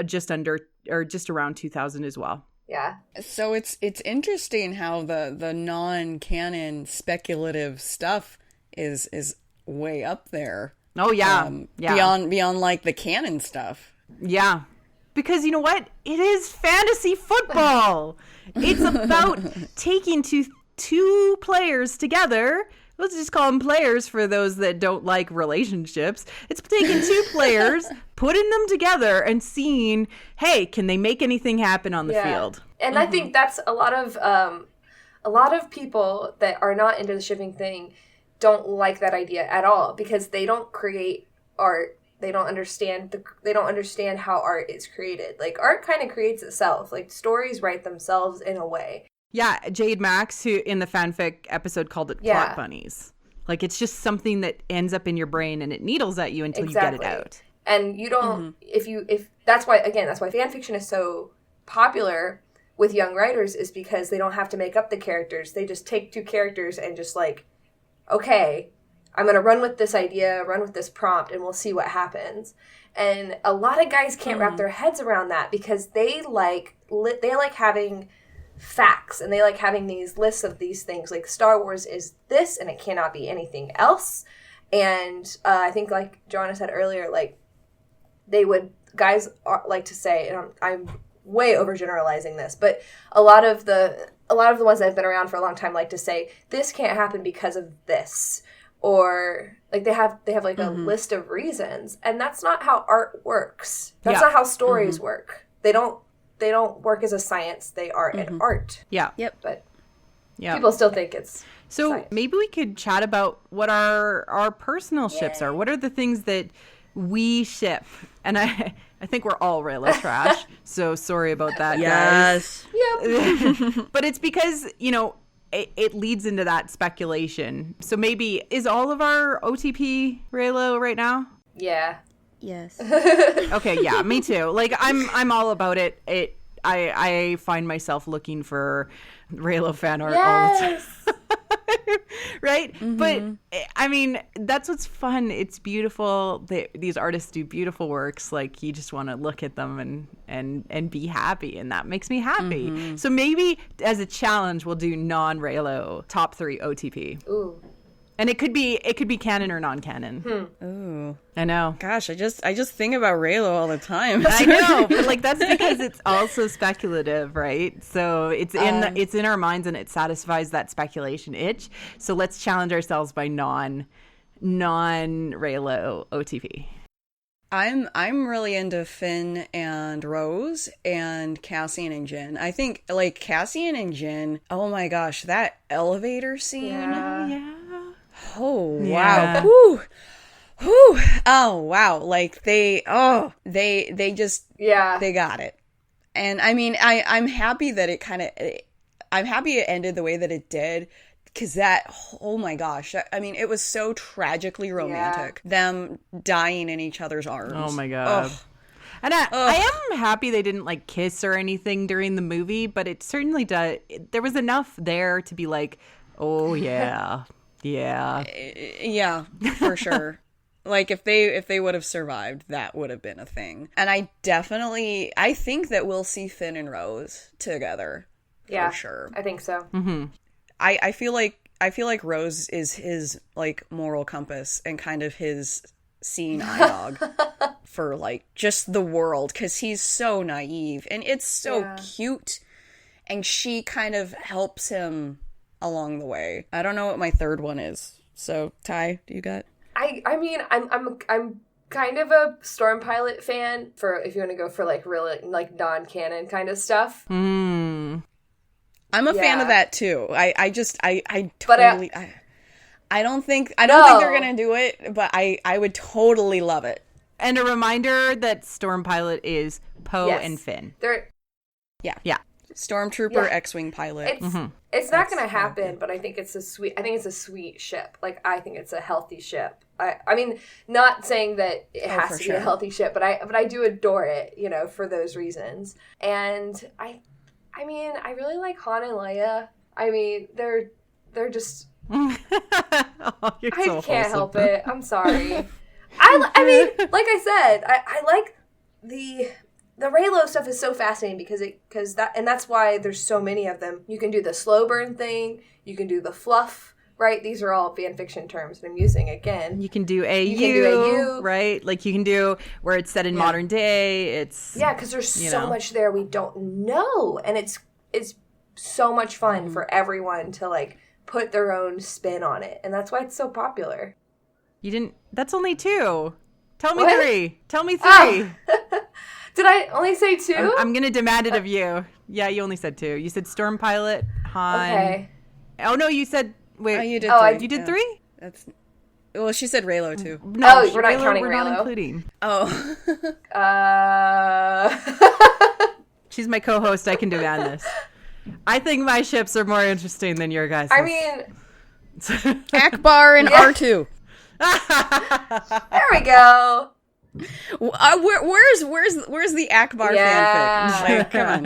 just around 2,000 as well. Yeah. So it's interesting how the non-canon speculative stuff is way up there. Oh yeah. Beyond like the canon stuff. Yeah. Because you know what? It is fantasy football. It's about taking two players together. Let's just call them players for those that don't like relationships. It's taking two players, putting them together, and seeing, hey, can they make anything happen on the field? And I think that's a lot of people that are not into the shipping thing don't like that idea at all, because they don't create art. They don't understand how art is created. Like, art kind of creates itself. Like, stories write themselves in a way. Yeah, Jade Max, who in the fanfic episode called it plot bunnies. Like, it's just something that ends up in your brain and it needles at you until you get it out. And you don't, if that's why fan fiction is so popular with young writers, is because they don't have to make up the characters. They just take two characters and just like, okay, I'm going to run with this idea, run with this prompt, and we'll see what happens. And a lot of guys can't wrap their heads around that, because they like having facts, and they like having these lists of these things. Like, Star Wars is this, and it cannot be anything else. And I think, like Joanna said earlier, like, guys like to say, and I'm way overgeneralizing this, but a lot of the ones that have been around for a long time like to say, this can't happen because of this, or like they have like a list of reasons, and that's not how art works. That's not how stories work. They don't work as a science. They are an art. Yeah. Yep. But people still think it's so science. Maybe we could chat about what our personal ships are. What are the things that we ship? And I think we're all Reylo trash, so sorry about that, guys. Yep. But it's because, it leads into that speculation. So maybe, is all of our OTP Reylo right now? Yeah. Yes. Okay, yeah, me too. Like, I'm all about it. I find myself looking for Reylo fan art all the time. Right? But I mean, that's what's fun. It's beautiful. These artists do beautiful works. Like, you just want to look at them and be happy, and that makes me happy. So maybe as a challenge, we'll do non-Reylo top 3 OTP. Ooh. And it could be canon or non-canon. Ooh. I know. Gosh, I just think about Reylo all the time. I know, but like, that's because it's also speculative, right? So it's in our minds, and it satisfies that speculation itch. So let's challenge ourselves by non-Reylo OTP. I'm really into Finn and Rose and Cassian and Jyn. I think, like, Cassian and Jyn, oh my gosh, that elevator scene. Yeah. Oh, Yeah. wow. Whew. Whew. Oh, wow. Like, they just, they got it. And I mean, I'm happy that I'm happy it ended the way that it did. Because oh my gosh, I mean, it was so tragically romantic. Them dying in each other's arms. Oh my God. Ugh. And I am happy they didn't like kiss or anything during the movie, but it certainly does. There was enough there to be like, oh yeah, yeah. Yeah, for sure. Like, if they would have survived, that would have been a thing. And I think that we'll see Finn and Rose together. Yeah, for sure. I think so. I feel like I feel like Rose is his like moral compass and kind of his seeing eye dog for like just the world, because he's so naive and it's so cute, and she kind of helps him along the way. I don't know what my third one is. So Ty, do you got? I mean, I'm kind of a Storm Pilot fan, for if you want to go for like really like non-canon kind of stuff. Mm. I'm a fan of that too. I don't think they're gonna do it, but I would totally love it. And a reminder that Storm Pilot is Poe and Finn. They're Stormtrooper X-Wing pilot. It's not going to happen, but I think it's a sweet ship. Like, I think it's a healthy ship. I mean, not saying that it has to be a healthy ship, but I do adore it, you know, for those reasons. And I mean, I really like Han and Leia. I mean, they're just I can't help it. I'm sorry. I mean, like I said, I like the Reylo stuff is so fascinating because that's why there's so many of them. You can do the slow burn thing, you can do the fluff, right? These are all fan fiction terms that I'm using again. You can do AU, right? Like you can do where it's set in modern day. It's because there's so much there we don't know, and it's so much fun for everyone to like put their own spin on it, and that's why it's so popular. You didn't. That's only 2. Tell me 3. Tell me 3. Did I only say 2? I'm gonna demand it of you. Yeah, you only said 2. You said Storm Pilot, Han. Okay. Oh no, you said wait. Oh, you did 3. You did 3? That's well. She said Reylo too. No, we're not counting We're Reylo. not including. Oh. She's my co-host. I can demand this. I think my ships are more interesting than your guys'. I mean, Akbar and R2. There we go. Where's the Akbar fanfic? Like, come on.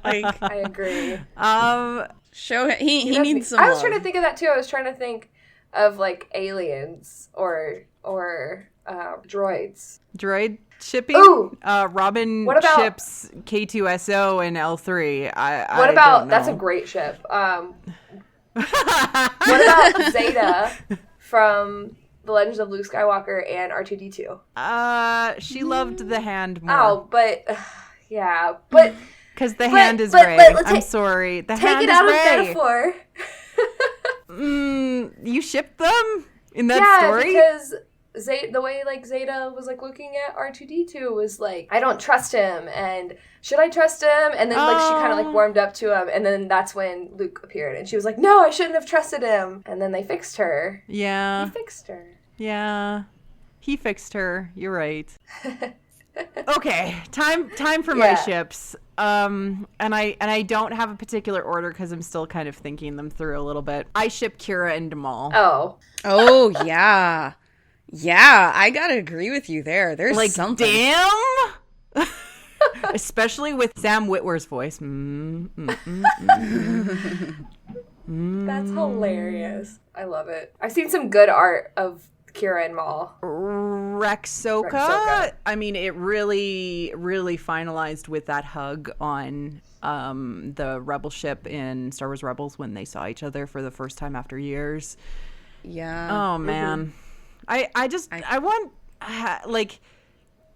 Like, I agree. Show him. He needs some. I was love. trying to think of that too. I was trying to think of like aliens or droids. Droid shipping. Ooh. Robin What about- ships K2SO and L3. What about don't know. that's a great ship. What about Zeta from The Legends of Luke Skywalker and R2-D2? She loved the hand more. Oh, but but Because the hand is but Rey. let's I'm sorry. The take hand it out is of Rey. metaphor. You shipped them in that story? Because the way like Zeta was like looking at R2-D2 was like, I don't trust him, and should I trust him? And then like she kind of like warmed up to him, and then that's when Luke appeared, and she was like, no, I shouldn't have trusted him. And then they fixed her. Yeah. He fixed her. Yeah. He fixed her. You're right. Okay, time for my ships. And I don't have a particular order because I'm still kind of thinking them through a little bit. I ship Kira and Damal. Oh yeah. Yeah, I gotta agree with you there. There's like something. Damn. Especially with Sam Witwer's voice. That's hilarious. I love it. I've seen some good art of Kira and Maul. Rexoka. I mean, it really, really finalized with that hug on the Rebel ship in Star Wars Rebels when they saw each other for the first time after years. Yeah. Oh man, I want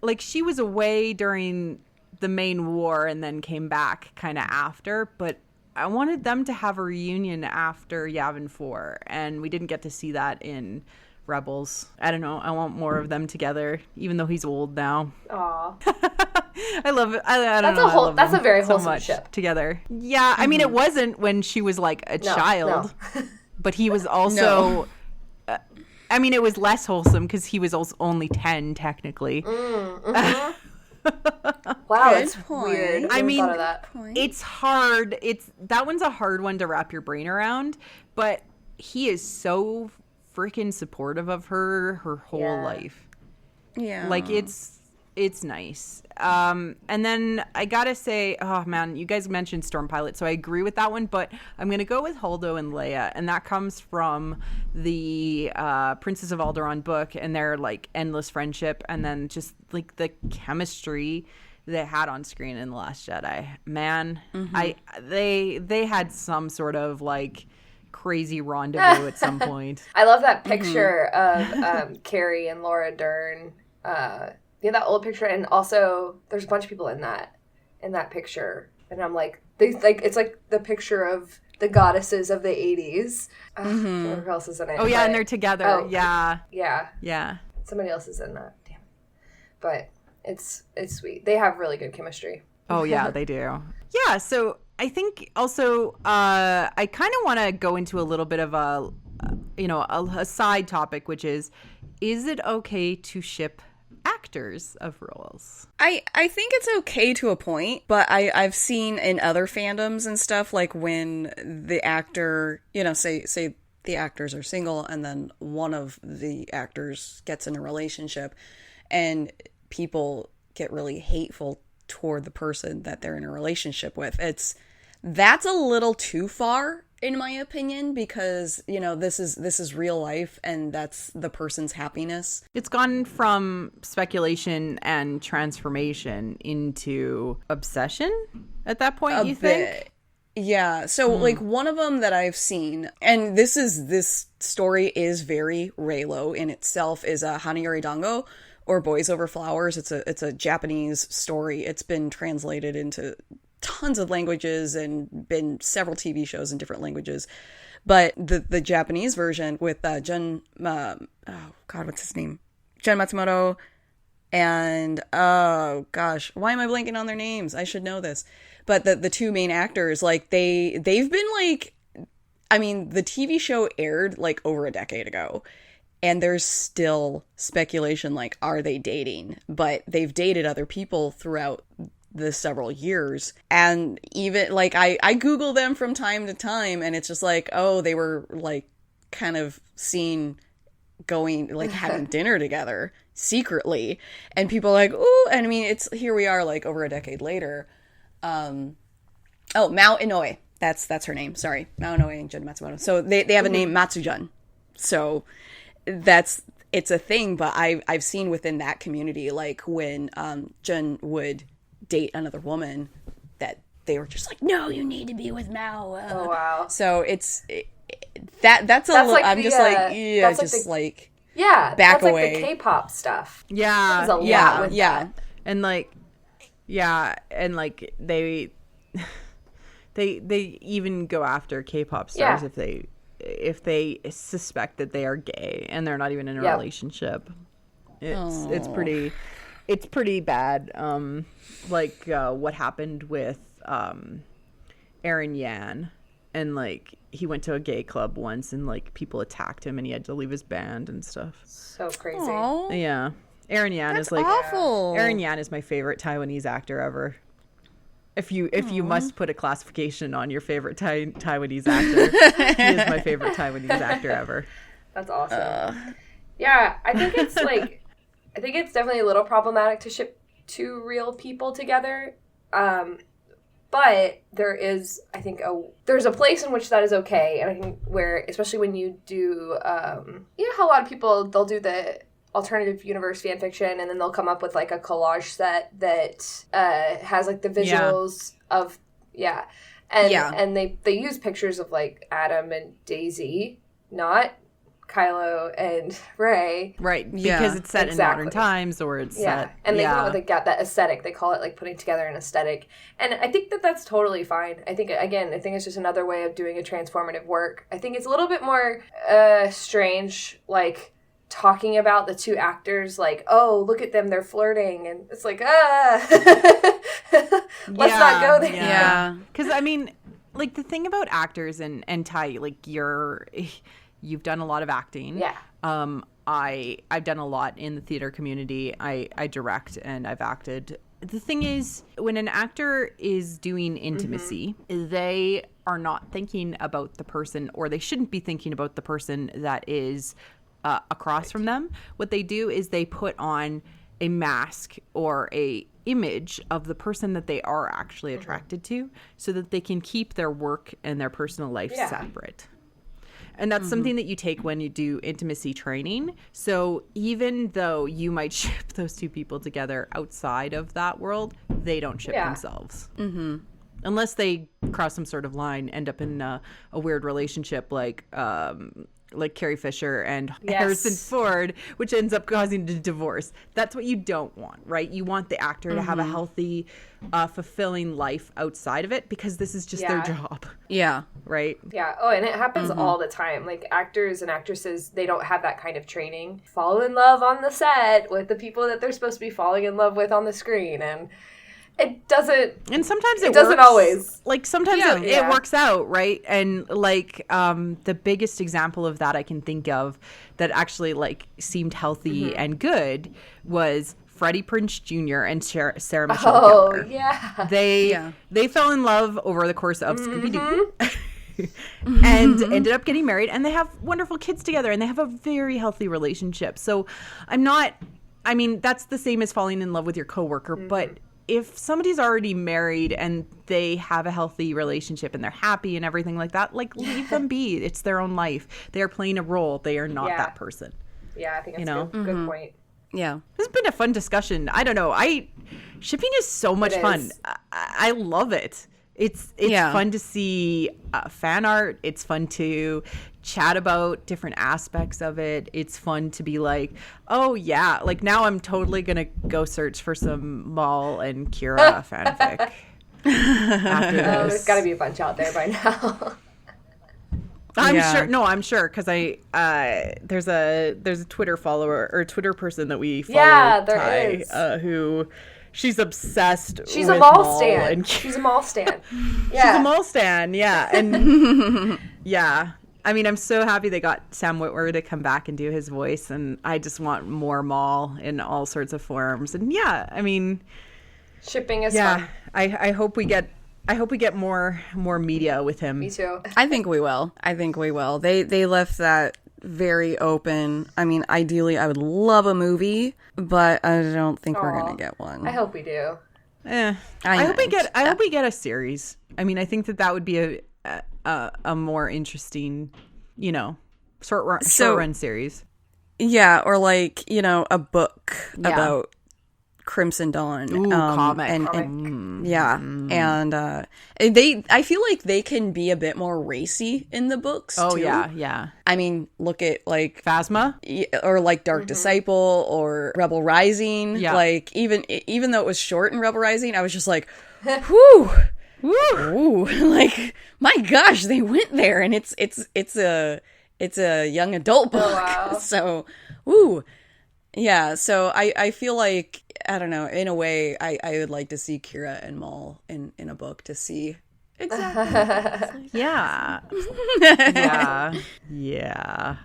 like she was away during the main war and then came back kind of after, but I wanted them to have a reunion after Yavin 4, and we didn't get to see that in Rebels. I don't know. I want more of them together, even though he's old now. Aw. I love it. I don't know. That's a very so wholesome much ship. Together. Yeah. I mean, it wasn't when she was like a child, but he was also. I mean, it was less wholesome because he was also only 10 technically. Wow, Good it's point. weird. I mean, thought of that. it's hard. That one's a hard one to wrap your brain around, but he is so freaking supportive of her whole life. Yeah. Like it's nice. And then I gotta say, oh man, you guys mentioned Storm Pilot, so I agree with that one, but I'm gonna go with Holdo and Leia, and that comes from the Princess of Alderaan book and their like endless friendship, and then just like the chemistry they had on screen in The Last Jedi. Man, they had some sort of like crazy rendezvous at some point. I love that picture of Carrie and Laura Dern. That old picture, and also there's a bunch of people in that picture, and I'm like, it's like the picture of the goddesses of the 80s. Who else is in it? Oh yeah, and they're together. Oh, yeah. Somebody else is in that. Damn. But it's sweet. They have really good chemistry. Oh yeah, they do. Yeah. So I think also I kind of want to go into a little bit of a side topic, which is it okay to ship actors of roles? I think it's okay to a point, but I've seen in other fandoms and stuff, like when the actor, say the actors are single and then one of the actors gets in a relationship and people get really hateful toward the person that they're in a relationship with. That's a little too far, in my opinion, because this is real life and that's the person's happiness. It's gone from speculation and transformation into obsession at that point, you think? Yeah. So like one of them that I've seen, and this story is very Reylo in itself, is Hanayori Dango, or Boys Over Flowers. It's a Japanese story. It's been translated into tons of languages and been several TV shows in different languages. But the Japanese version with what's his name? Jun Matsumoto and why am I blanking on their names? I should know this. But the two main actors, like they've been like, I mean, the TV show aired like over a decade ago. And there's still speculation, like, are they dating? But they've dated other people throughout the several years. And even, like, I Google them from time to time, and it's just like, oh, they were, like, kind of seen going, like, having dinner together secretly. And people are like, ooh, and I mean, here we are, like, over a decade later. Mao Inoue. That's her name. Sorry. Mao Inoue and Jun Matsumoto. So they have a name, Matsujun. So it's a thing, but I've seen within that community, like when Jun would date another woman, that they were just like, no, you need to be with Mao. Oh wow! So that's a little. Like I'm just like, yeah, just like back that's away. Like the K-pop stuff. Yeah, there's a lot with that. And like, yeah, and like they even go after K-pop stars if they suspect that they are gay and they're not even in a relationship. It's pretty bad. What happened with Aaron Yan, and like he went to a gay club once and like people attacked him and he had to leave his band and stuff. So crazy. Aww. Yeah. Aaron Yan That's is like awful. Aaron Yan is my favorite Taiwanese actor ever. If you must put a classification on your favorite Taiwanese actor, he is my favorite Taiwanese actor ever. That's awesome. Yeah, I think it's like, I think it's definitely a little problematic to ship two real people together. But there is, I think, there's a place in which that is okay, and I think where, especially when you do, how a lot of people, they'll do the alternative universe fan fiction, and then they'll come up with like a collage set that has like the visuals of and they use pictures of like Adam and Daisy, not Kylo and Rey, right? Because it's set in modern times, or it's set, and they come up with that aesthetic. They call it like putting together an aesthetic, and I think that's totally fine. I think it's just another way of doing a transformative work. I think it's a little bit more strange, like talking about the two actors like, oh, look at them, they're flirting, and it's like, let's not go there. Yeah, because I mean, like the thing about actors and Tai, like you've done a lot of acting. Yeah. I've done a lot in the theater community. I direct and I've acted. The thing is, when an actor is doing intimacy, they are not thinking about the person, or they shouldn't be thinking about the person that is across from them. What they do is they put on a mask or a image of the person that they are actually attracted to, so that they can keep their work and their personal life separate. And that's something that you take when you do intimacy training. So even though you might ship those two people together outside of that world, they don't ship themselves. unless they cross some sort of line, end up in a weird relationship like Carrie Fisher and Harrison Ford, which ends up causing a divorce. That's what you don't want, right? You want the actor to have a healthy, fulfilling life outside of it, because this is just their job. Yeah. Right? Yeah. Oh, and it happens all the time. Like, actors and actresses, they don't have that kind of training. Fall in love on the set with the people that they're supposed to be falling in love with on the screen, and it doesn't. And sometimes it doesn't always. Like, sometimes it works out, right? And like the biggest example of that I can think of that actually like seemed healthy and good was Freddie Prinze Jr. and Sarah Michelle Gellar. Oh, yeah. They fell in love over the course of Scooby-Doo. And ended up getting married, and they have wonderful kids together, and they have a very healthy relationship. So that's the same as falling in love with your coworker, but if somebody's already married and they have a healthy relationship and they're happy and everything like that, like, leave them be. It's their own life. They are playing a role. They are not that person. Yeah, I think that's a good point. Yeah. This has been a fun discussion. I don't know. Shipping is so much fun. I love it. It's fun to see fan art. It's fun to chat about different aspects of it. It's fun to be like, oh yeah, like now I'm totally gonna go search for some Maul and Kira fanfic. After this. There's got to be a bunch out there by now. I'm sure because there's a Twitter follower or Twitter person that we follow. Yeah, there is. Who. She's obsessed with a Maul stan. And she's a Maul stan. Yeah. She's a Maul stan, yeah. And yeah. I mean, I'm so happy they got Sam Witwer to come back and do his voice, and I just want more Maul in all sorts of forms. And yeah, I mean, shipping is fun. I hope we get more media with him. Me too. I think we will. They left that very open. I mean, ideally, I would love a movie, but I don't think we're gonna get one. I hope we do. I hope we get a series. I mean, I think that would be a more interesting, short run series. Yeah, or like a book about Crimson Dawn. Ooh, comic. And I feel like they can be a bit more racy in the books too. Yeah. I mean, look at like Phasma or like Dark Disciple or Rebel Rising. Yeah. Like even though it was short in Rebel Rising, I was just like, whew. Ooh, like my gosh, they went there, and it's a young adult book. Oh, wow. So, ooh. Yeah, so I feel like, I don't know, in a way, I would like to see Kira and Maul in a book to see exactly. Yeah. Yeah.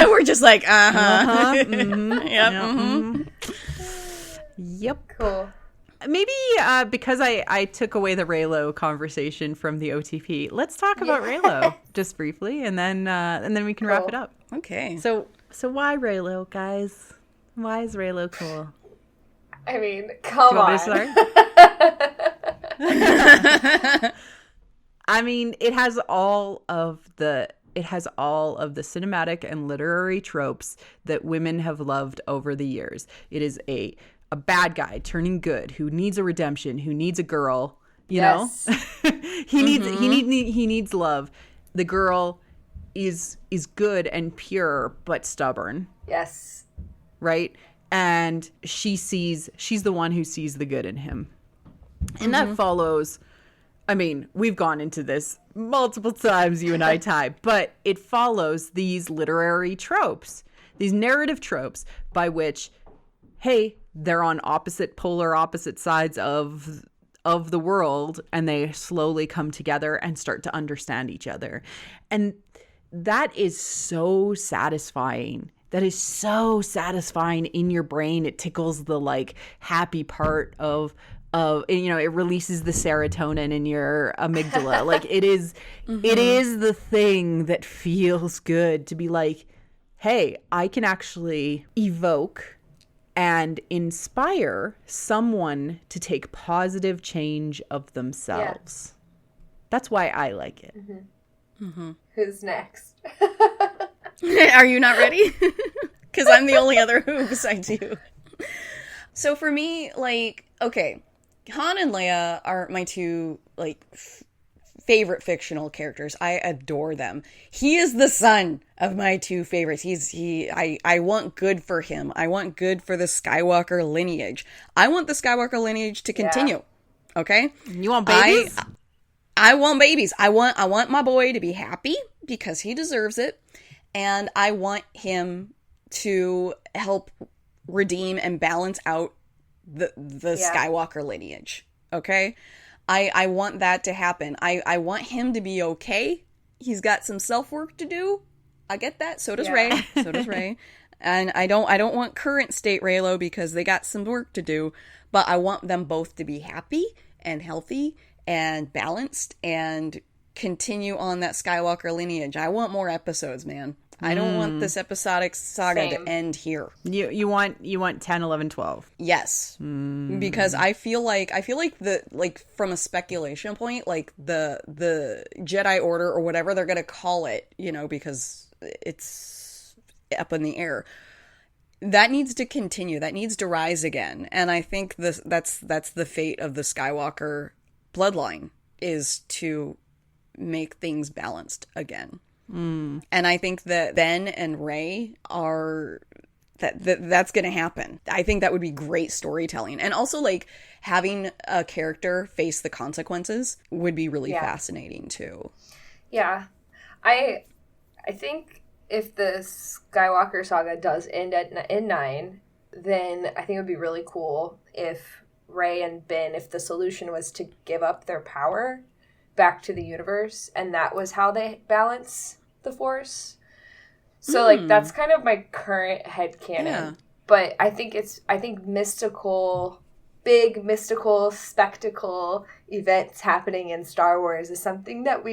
We're just like, Yep. Yep. Cool. Maybe because I took away the Reylo conversation from the OTP, let's talk about Reylo just briefly, and then we can wrap it up. Okay. So why Reylo, guys? Why is Reylo cool? I mean, come on. I mean, it has all of the cinematic and literary tropes that women have loved over the years. It is a bad guy turning good who needs a redemption, who needs a girl, you know? he needs love. The girl is good and pure but stubborn. Yes. Right? And she's the one who sees the good in him. And that follows, I mean, we've gone into this multiple times, you and I, Ty, but it follows these literary tropes, these narrative tropes by which, hey, they're on polar opposite sides of the world, and they slowly come together and start to understand each other. And that is so satisfying. That is so satisfying in your brain. It tickles the like happy part of it releases the serotonin in your amygdala. Like it is the thing that feels good to be like, hey, I can actually evoke and inspire someone to take positive change of themselves. Yeah. That's why I like it. Who's next? Are you not ready? Because I'm the only other who besides you. So for me, like, okay, Han and Leia are my two like favorite fictional characters. I adore them. He is the son of my two favorites. I want good for him. I want good for the Skywalker lineage. I want the Skywalker lineage to continue. Yeah. Okay? You want babies? I want babies. I want my boy to be happy because he deserves it. And I want him to help redeem and balance out the Skywalker lineage. Okay? I want that to happen. I want him to be okay. He's got some self-work to do. I get that. So does Rey. So does Rey. And I don't want current state Reylo because they got some work to do. But I want them both to be happy and healthy and balanced and continue on that Skywalker lineage. I want more episodes, man. I don't want this episodic saga to end here. You want 10, 11, 12. Yes. Because I feel like from a speculation point, like the Jedi Order or whatever they're going to call it, because it's up in the air. That needs to continue. That needs to rise again. And I think that's the fate of the Skywalker bloodline, is to make things balanced again. And I think that Ben and Rey are that's going to happen. I think that would be great storytelling. And also, like, having a character face the consequences would be really fascinating too. Yeah. I think if the Skywalker saga does end in 9, then I think it would be really cool if Rey and Ben, if the solution was to give up their power back to the universe, and that was how they balance the Force. So like that's kind of my current headcanon. Yeah. But I think big mystical spectacle events happening in Star Wars is something that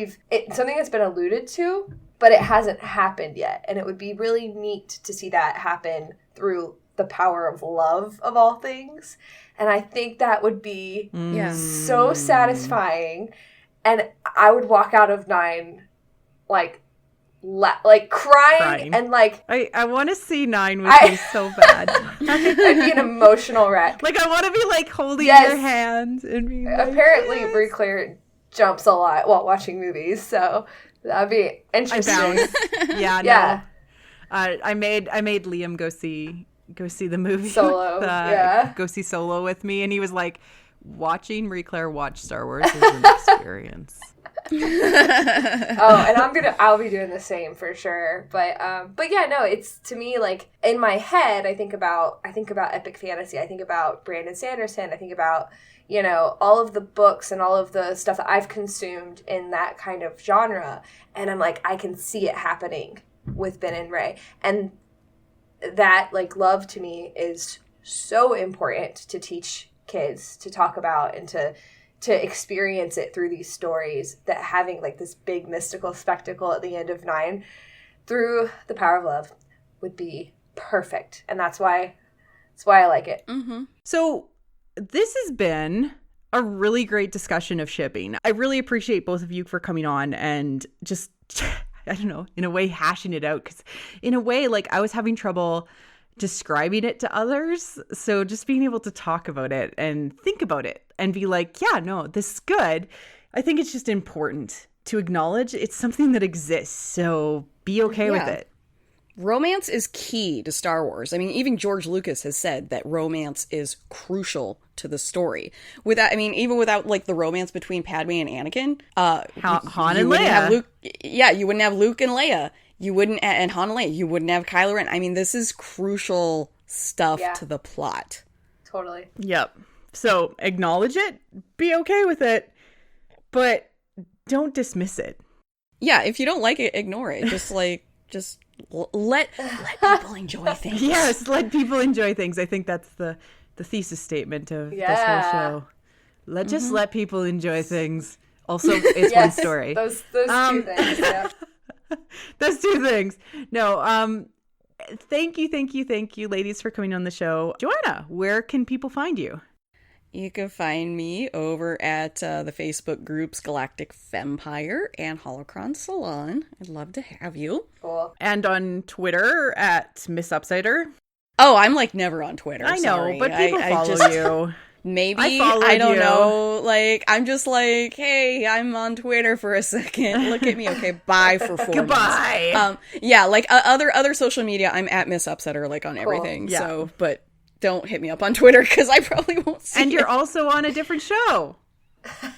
something that's been alluded to, but it hasn't happened yet. And it would be really neat to see that happen through the power of love, of all things. And I think that would be so satisfying. And I would walk out of 9 crying and like I want to see 9 with you so bad. I'd be an emotional wreck. Like I want to be like holding your hand and being like, apparently Brie Claire jumps a lot while watching movies, so that'd be interesting. Yeah. I made Liam go see the movie Solo. Go see Solo with me, and he was like, watching Brie Claire watch Star Wars is an experience. And I'll be doing the same for sure. But yeah, no, it's, to me, like, in my head, I think about epic fantasy. I think about Brandon Sanderson. I think about, all of the books and all of the stuff that I've consumed in that kind of genre. And I'm like, I can see it happening with Ben and Rey. And that, like, love to me is so important to teach kids, to talk about, and to experience it through these stories, that having like this big mystical spectacle at the end of 9 through the power of love would be perfect. And that's why I like it. Mm-hmm. So this has been a really great discussion of shipping. I really appreciate both of you for coming on and just, I don't know, in a way hashing it out. Because in a way, like, I was having trouble describing it to others. So just being able to talk about it and think about it and be like, yeah, no, this is good. I think it's just important to acknowledge it's something that exists. So be okay with it. Romance is key to Star Wars. I mean, even George Lucas has said that romance is crucial to the story. Even without like the romance between Padme and Anakin, Han and Leia. You wouldn't have Luke and Leia. You wouldn't, and Han and Leia, you wouldn't have Kylo Ren. I mean, this is crucial stuff to the plot. Totally. Yep. So acknowledge it, be okay with it, but don't dismiss it. Yeah, if you don't like it, ignore it. Just let people enjoy things. Yes, let people enjoy things. I think that's the thesis statement of this whole show. Just let people enjoy things. Also, it's one story. Those two things, yeah. Those two things. No, thank you, ladies, for coming on the show. Joanna, where can people find you? You can find me over at the Facebook groups Galactic Fempire and Holocron Salon. I'd love to have you. Cool. And on Twitter at Miss Upsider. Oh, I'm like never on Twitter. I know, sorry. but people follow you. maybe, I followed I don't you. know. Like, I'm just like, hey, I'm on Twitter for a second. Look at me. Okay, bye for 4 months. Goodbye. Yeah, like other social media, I'm at Miss Upsetter, like on Cool. everything. Yeah. So, but don't hit me up on Twitter because I probably won't see And it. you're also on a different show.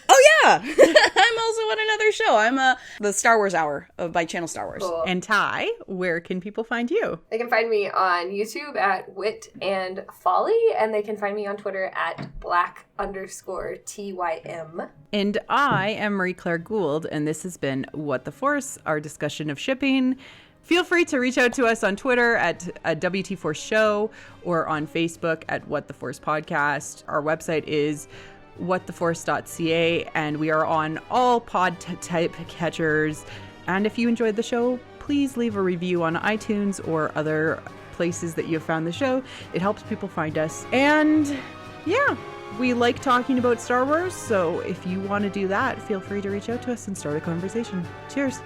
Oh yeah, I'm also on another show. I'm the Star Wars Hour by Channel Star Wars. Cool. And Ty, where can people find you? They can find me on YouTube at Wit and Folly, and they can find me on Twitter at Black_TYM. And I am Marie Claire Gould, and this has been What the Force, our discussion of shipping. Feel free to reach out to us on Twitter at WT Force Show or on Facebook at What the Force Podcast. Our website is whattheforce.ca, and we are on all type catchers. And if you enjoyed the show, please leave a review on iTunes or other places that you have found the show. It helps people find us. And yeah, we like talking about Star Wars, so if you want to do that, feel free to reach out to us and start a conversation. Cheers.